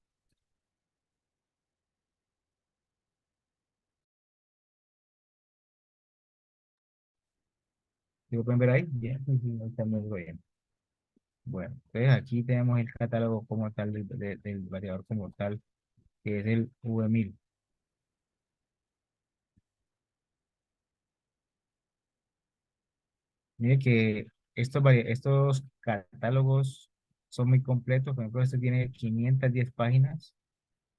¿Sí lo pueden ver ahí? Bien, sí, sí, ahí está muy bien. Bueno, entonces aquí tenemos el catálogo como tal del variador como tal, que es el V1000. Mire que estos catálogos son muy completos. Por ejemplo, este tiene 510 páginas.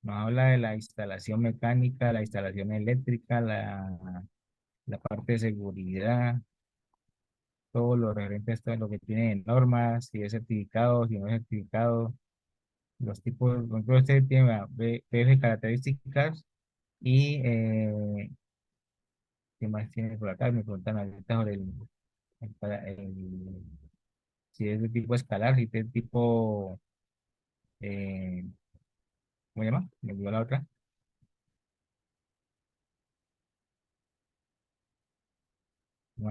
Nos habla de la instalación mecánica, la instalación eléctrica, la parte de seguridad, todo lo referente a esto, lo que tiene de normas, si es certificado, si no es certificado, los tipos, por ejemplo, este tiene de características y ¿qué más tiene por acá? Me preguntan ahorita sobre el- si es de tipo escalar, si es de tipo, eh, ¿cómo se llama? Me olvidó la otra.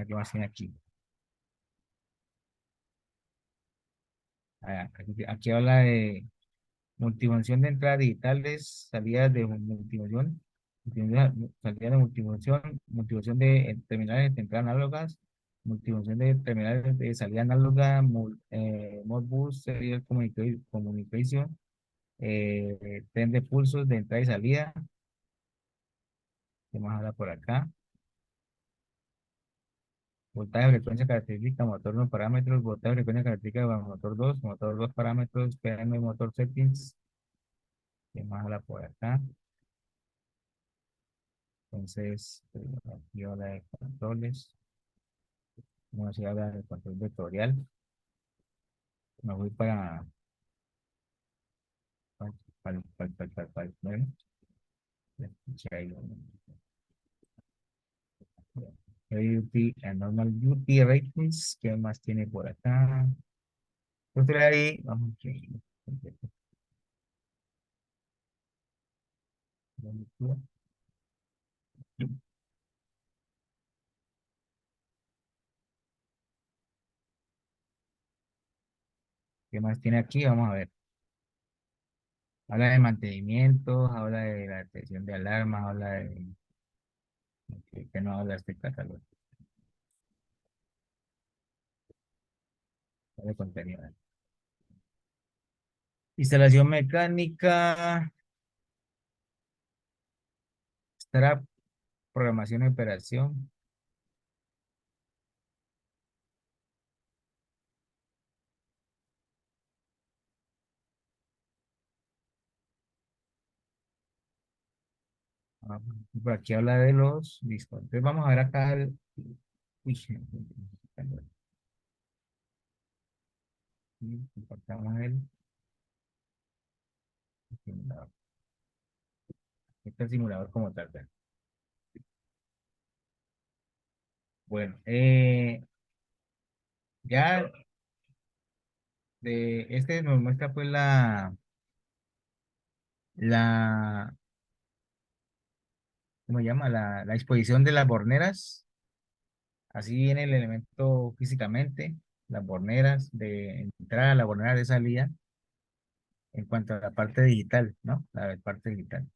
¿Qué más tiene aquí? Ah, aquí habla de multifunción de entradas digitales, salidas de multifunción, salidas de multifunción, multifunción de terminales de entrada análogas, multifunción de terminales de salida análoga, Modbus, Serial Communication, tren de pulsos de entrada y salida. ¿Qué más habla por acá? Voltaje, frecuencia característica, motor no parámetros, voltaje, frecuencia característica, motor 2 parámetros, PM, motor settings. ¿Qué más habla por acá? Entonces, aquí habla de controles. Bueno, si habla de control vectorial. Me voy bueno, escuché ahí, UT, normal UT ratings. ¿Qué más tiene por acá? Pues ahí, vamos ¿qué más tiene aquí? Vamos a ver. Habla de mantenimiento, habla de la detección de alarmas, habla de que no habla este catálogo de contenido. Instalación mecánica, estará programación y operación. Ah, por aquí habla de los discos. Entonces vamos a ver acá uy, compartamos el simulador. Este es el simulador como tal. ¿Ve? Bueno, ya de este nos muestra pues la, ¿cómo se llama? La exposición de las borneras. Así viene el elemento físicamente, las borneras de entrada, la bornera de salida, en cuanto a la parte digital, ¿no? La parte digital.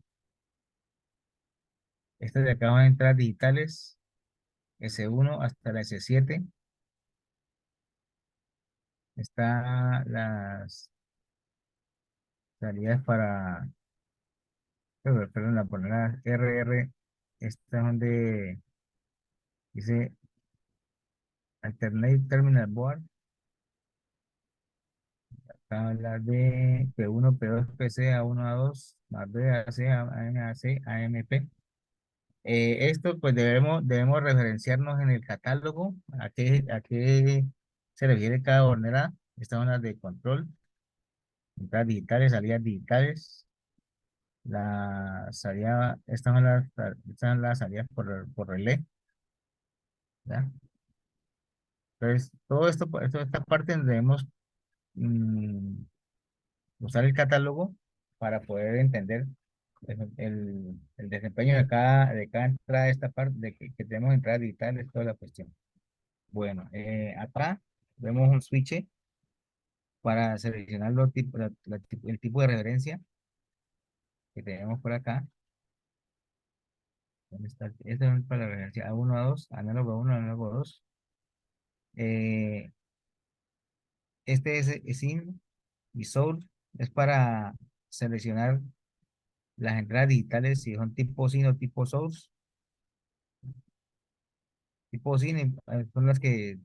Estas de acá van a entrar digitales, S1 hasta la S7. Está las salidas para, perdón, la bornera RR. Estas son de, dice, Alternate Terminal Board. Acá habla de P1, P2, PC, A1, A2, más B, AC, AM, AC, AMP. Esto pues debemos referenciarnos en el catálogo a qué se refiere cada hornera. Estas son las de control, entradas digitales, salidas digitales. Estas son las salidas por relé, ¿ya? Entonces, todo esto, toda esta parte debemos mm, usar el catálogo para poder entender el desempeño de cada entrada de esta parte, de que tenemos entradas digitales, toda la cuestión. Bueno, acá vemos un switch para seleccionar el tipo de referencia que tenemos por acá. ¿Dónde está? Este es para la referencia A1, A2, análogo 1, análogo 2. Eh, este es IN y SOURCE es para seleccionar las entradas digitales si son tipo SIN o tipo SOURCE. Tipo SIN son las que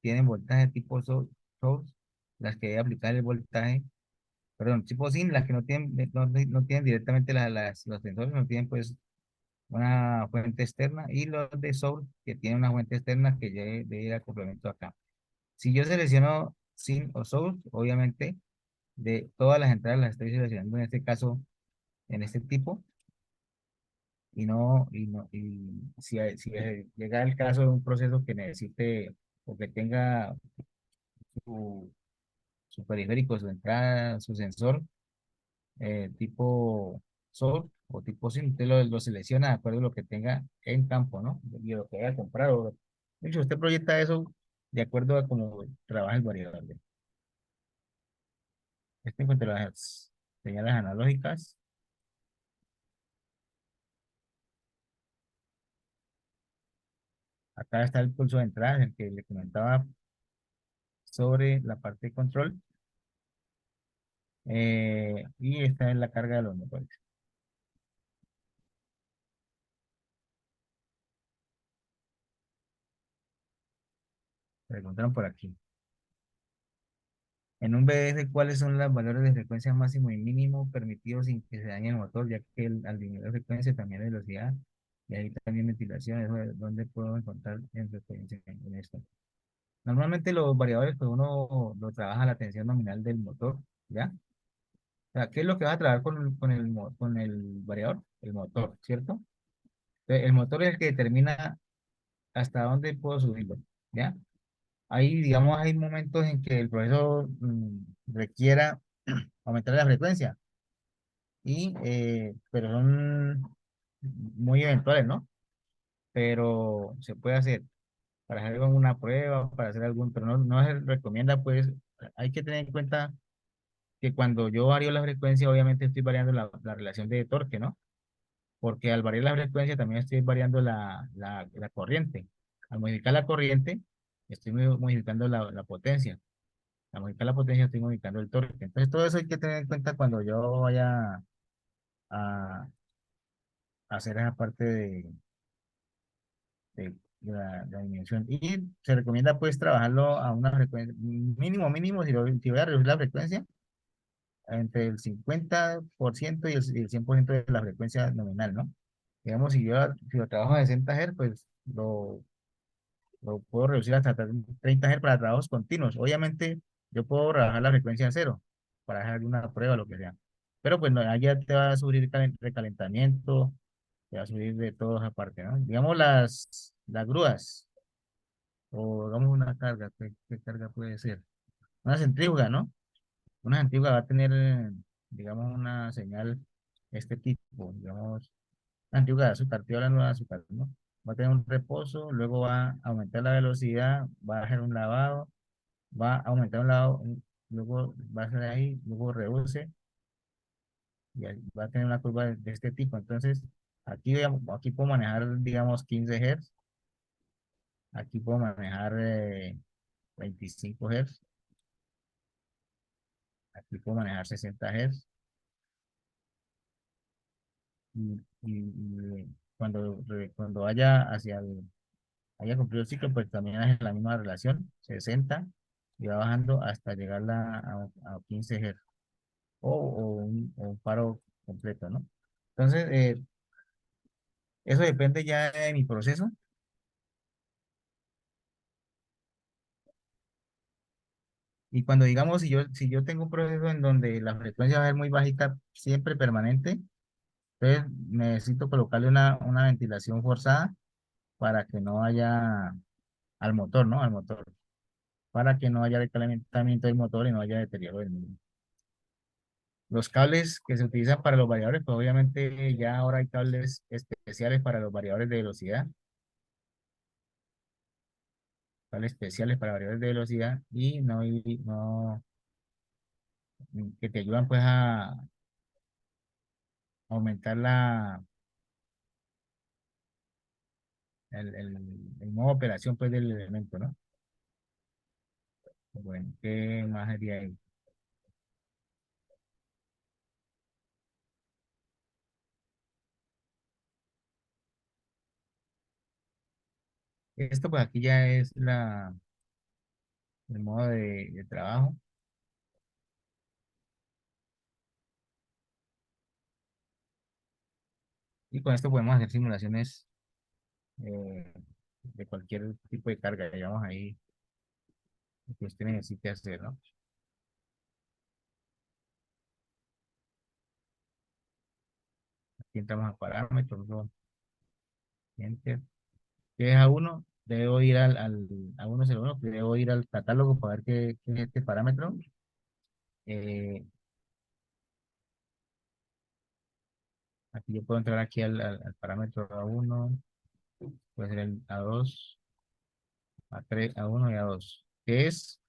tienen voltaje tipo SOURCE, las que debe aplicar el voltaje. Perdón, tipo SIN, las que no tienen directamente los sensores, no tienen pues una fuente externa, y los de Source que tienen una fuente externa que debe ir al complemento acá. Si yo selecciono SIN o Source, obviamente de todas las entradas las estoy seleccionando en este caso, en este tipo, y si llega el caso de un proceso que necesite o que tenga su, su periférico, su entrada, su sensor, tipo SOR o tipo SIM, usted lo selecciona de acuerdo a lo que tenga en campo, ¿no? Y lo que vaya a comprar. De hecho, usted proyecta eso de acuerdo a cómo trabaja el variador. Este encuentra las señales analógicas. Acá está el pulso de entrada, el que le comentaba sobre la parte de control. Y esta es la carga de los motores. Preguntaron por aquí. En un BDF, ¿cuáles son los valores de frecuencia máximo y mínimo permitidos sin que se dañe el motor? Ya que al disminuir la frecuencia también la velocidad, y ahí también ventilación, eso es donde puedo encontrar en frecuencia en esto. Normalmente los variadores, pues uno lo trabaja a la tensión nominal del motor, ¿ya? O sea, ¿qué es lo que va a trabajar con el variador? El motor, ¿cierto? Entonces, el motor es el que determina hasta dónde puedo subirlo, ¿ya? Ahí, digamos, hay momentos en que el proceso requiera aumentar la frecuencia, pero son muy eventuales, ¿no? Pero se puede hacer para hacer alguna prueba, para hacer pero no se recomienda, pues, hay que tener en cuenta que cuando yo varío la frecuencia, obviamente estoy variando la relación de torque, ¿no? Porque al variar la frecuencia también estoy variando la corriente. Al modificar la corriente, estoy modificando la potencia. Al modificar la potencia, estoy modificando el torque. Entonces, todo eso hay que tener en cuenta cuando yo vaya a hacer esa parte de la dimensión. Y se recomienda pues trabajarlo a una frecuencia mínimo, si voy a reducir la frecuencia, entre el 50% y el 100% de la frecuencia nominal, ¿no? Digamos, si lo trabajo a 60 Hz, pues lo puedo reducir hasta 30 Hz para trabajos continuos. Obviamente, yo puedo rebajar la frecuencia a cero para hacer una prueba o lo que sea. Pero pues no, allá te va a subir recalentamiento, te va a subir de todas aparte, ¿no? Digamos las grúas, o digamos una carga, ¿qué carga puede ser? Una centrífuga, ¿no? Una centrífuga va a tener, digamos, una señal este tipo, digamos, una centrífuga de azúcar, estoy hablando de azúcar, ¿no? Va a tener un reposo, luego va a aumentar la velocidad, va a hacer un lavado, va a aumentar un lavado, luego va a hacer ahí, luego reduce, y ahí va a tener una curva de este tipo. Entonces, aquí puedo manejar, digamos, 15 Hz, aquí puedo manejar 25 Hz, aquí puedo manejar 60 Hz, y cuando haya cumplido el ciclo, pues también es la misma relación, 60. y va bajando hasta llegar a 15 Hz o un paro completo, ¿no? Entonces, eso depende ya de mi proceso. Y cuando digamos, si yo tengo un proceso en donde la frecuencia va a ser muy bajita, siempre permanente, entonces necesito colocarle una ventilación forzada para que no haya al motor, ¿no? Al motor, para que no haya recalentamiento del motor y no haya deterioro del mismo. Los cables que se utilizan para los variadores, pues obviamente ya ahora hay cables especiales para los variadores de velocidad, cables especiales para variadores de velocidad y no, que te ayudan pues a aumentar el modo de operación pues del elemento, ¿no? Bueno, ¿qué más haría ahí? Esto pues aquí ya es el modo de trabajo y con esto podemos hacer simulaciones eh, de cualquier tipo de carga, digamos ahí, que usted necesite hacer, ¿no? Aquí entramos a parámetros, ¿no? Enter. ¿Qué es A1? Debo ir A101, debo ir al catálogo para ver qué es este parámetro. Eh, Aquí yo puedo entrar aquí al parámetro A1, puede ser el A2, A3, A1 y A2, que es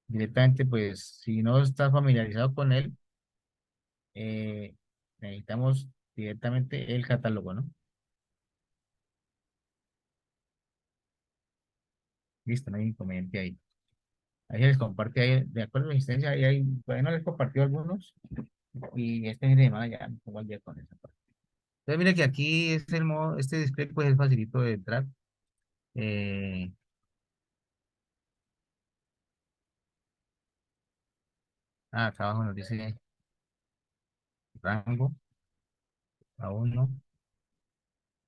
directamente, pues, si no estás familiarizado con él, eh, necesitamos directamente el catálogo, ¿no? Listo, no hay inconveniente ahí. Ahí se les comparte, ahí, de acuerdo a la existencia, ahí hay, bueno, les compartió algunos y este fin de semana ya me pongo al día con esa parte. Entonces, mire que aquí es el modo, este display pues es facilito de entrar. Eh, Acá abajo nos dice rango, A1,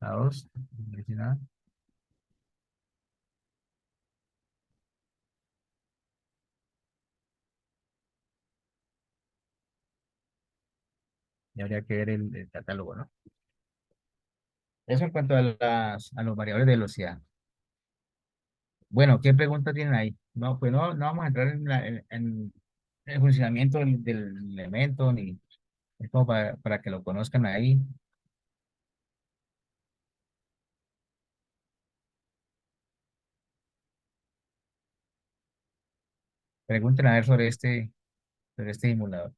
A2, no dice nada. Y habría que ver el catálogo, ¿no? Eso en cuanto a los variables de velocidad. Bueno, ¿qué preguntas tienen ahí? No, pues no vamos a entrar en el funcionamiento del elemento, ni es como para que lo conozcan ahí. Pregunten a ver sobre este simulador.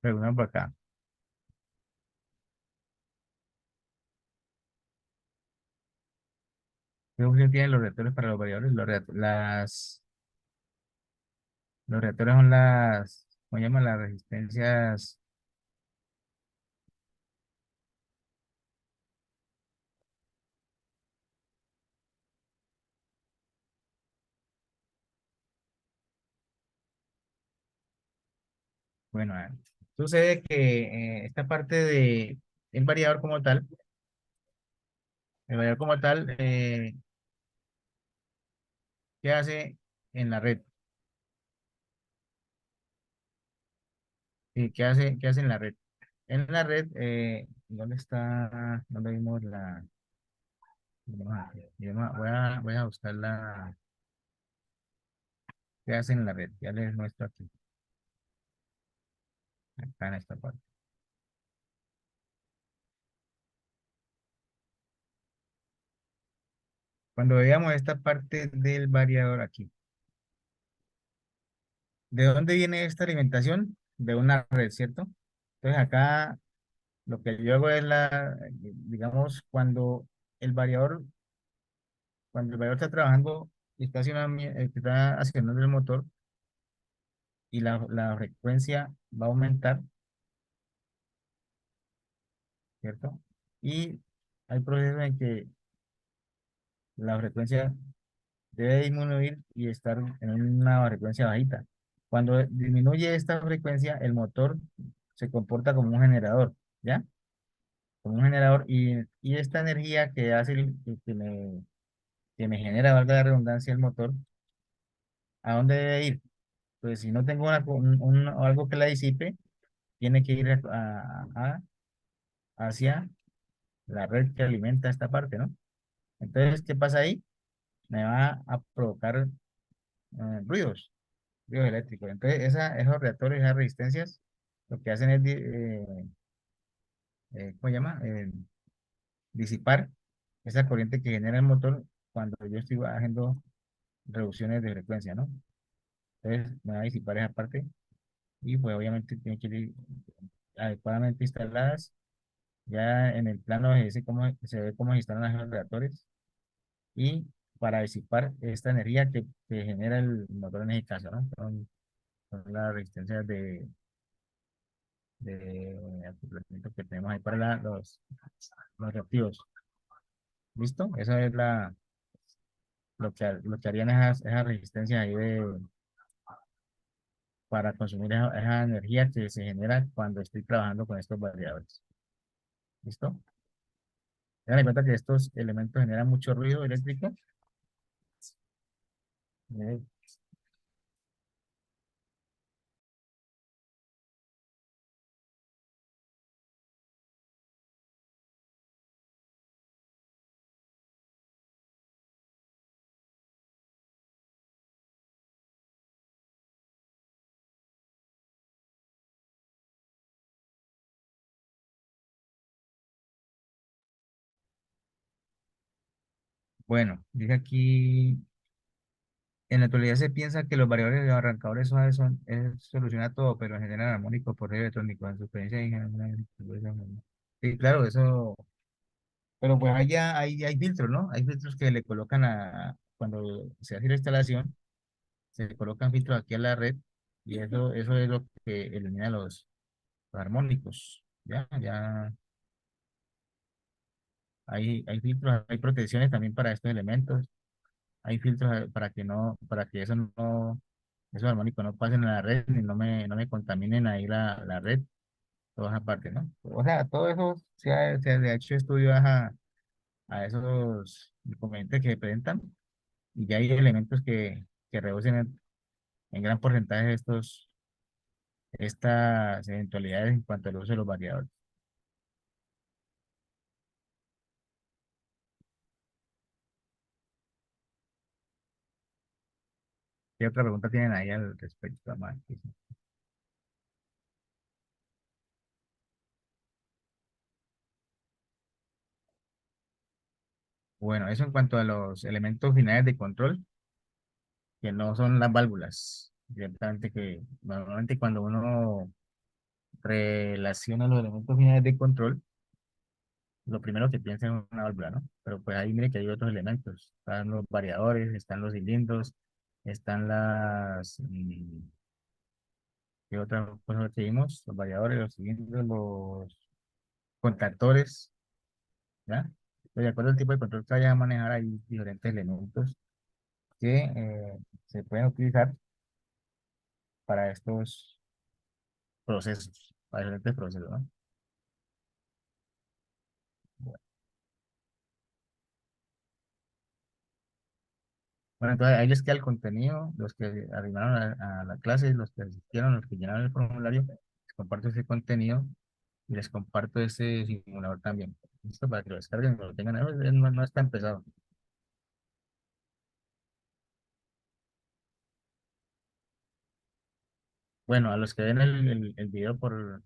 Preguntan por acá. ¿Qué función tienen los reactores para los variables? Los reactores son ¿cómo llaman? Las resistencias. Bueno, sucede que esta parte el variador como tal, el variador como tal, ¿qué hace en la red? ¿Qué hace en la red? En la red, ¿dónde está? ¿Dónde vimos la? Voy a buscar ¿qué hace en la red? Ya les muestro aquí, acá en esta parte. Cuando veamos esta parte del variador aquí, ¿de dónde viene esta alimentación? De una red, ¿cierto? Entonces acá lo que yo hago es digamos, cuando el variador está trabajando y está haciendo el motor y la frecuencia va a aumentar, ¿cierto? Y hay procesos en que la frecuencia debe disminuir y estar en una frecuencia bajita. Cuando disminuye esta frecuencia, el motor se comporta como un generador, ¿ya? Como un generador y esta energía que hace que me genera, valga la redundancia, el motor, ¿a dónde debe ir? Pues si no tengo algo que la disipe, tiene que ir hacia la red que alimenta esta parte, ¿no? Entonces, ¿qué pasa ahí? Me va a provocar ruidos eléctricos. Entonces, esos reactores, esas resistencias, lo que hacen es, ¿cómo se llama? Disipar esa corriente que genera el motor cuando yo estoy haciendo reducciones de frecuencia, ¿no? Entonces, me va a disipar esa parte y pues obviamente tiene que ir adecuadamente instaladas. Ya en el plano se ve cómo se instalan los reactores y para disipar esta energía que genera el motor en ese caso, ¿no? Son las resistencias de acoplamiento que tenemos ahí para los reactivos. ¿Listo? Eso es lo que harían esas resistencias ahí para consumir esa energía que se genera cuando estoy trabajando con estos variadores. ¿Listo? Tengan en cuenta que estos elementos generan mucho ruido eléctrico. eh, Bueno, dice aquí, en la actualidad se piensa que los variadores de arrancadores suaves soluciona todo, pero generan armónicos por red electrónico en su experiencia. Sí, claro, eso. Pero pues hay filtros, ¿no? Hay filtros que le colocan cuando se hace la instalación, se le colocan filtros aquí a la red y eso es lo que elimina los armónicos. Ya hay filtros, hay protecciones también para estos elementos. Hay filtros para que esos armónicos no pasen a la red ni no me contaminen ahí la red, toda esa parte, ¿no? O sea, todo eso se ha hecho estudio a esos inconvenientes que se presentan y ya hay elementos que reducen en gran porcentaje estas eventualidades en cuanto al uso de los variadores. ¿Qué otra pregunta tienen ahí al respecto, Amar? Bueno, eso en cuanto a los elementos finales de control, que no son las válvulas. Directamente que normalmente cuando uno relaciona los elementos finales de control, lo primero que piensa es una válvula, ¿no? Pero pues ahí mire que hay otros elementos. Están los variadores, están los cilindros, están ¿qué otra cosa que vimos? Los variadores, los cilindros, los contactores, ¿ya? Pues, de acuerdo al tipo de control que vaya a manejar, hay diferentes elementos que se pueden utilizar para estos procesos, para diferentes procesos, ¿no? Bueno, entonces ahí les queda el contenido, los que arribaron a la clase, los que asistieron, los que llenaron el formulario, les comparto ese contenido y les comparto ese simulador también. ¿Listo? Para que lo descarguen, lo tengan, no está empezado. Bueno, a los que ven el video por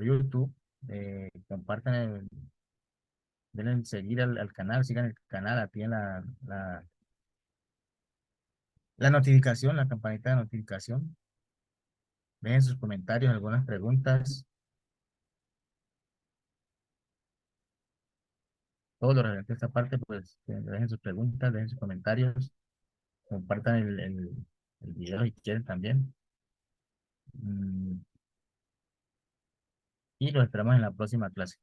YouTube, compartan Denle seguir al canal, sigan el canal, activen la notificación, la campanita de notificación. Dejen sus comentarios, algunas preguntas, todo lo referente a esta parte, pues dejen sus preguntas, dejen sus comentarios, compartan el video si quieren también. Mm, y los esperamos en la próxima clase.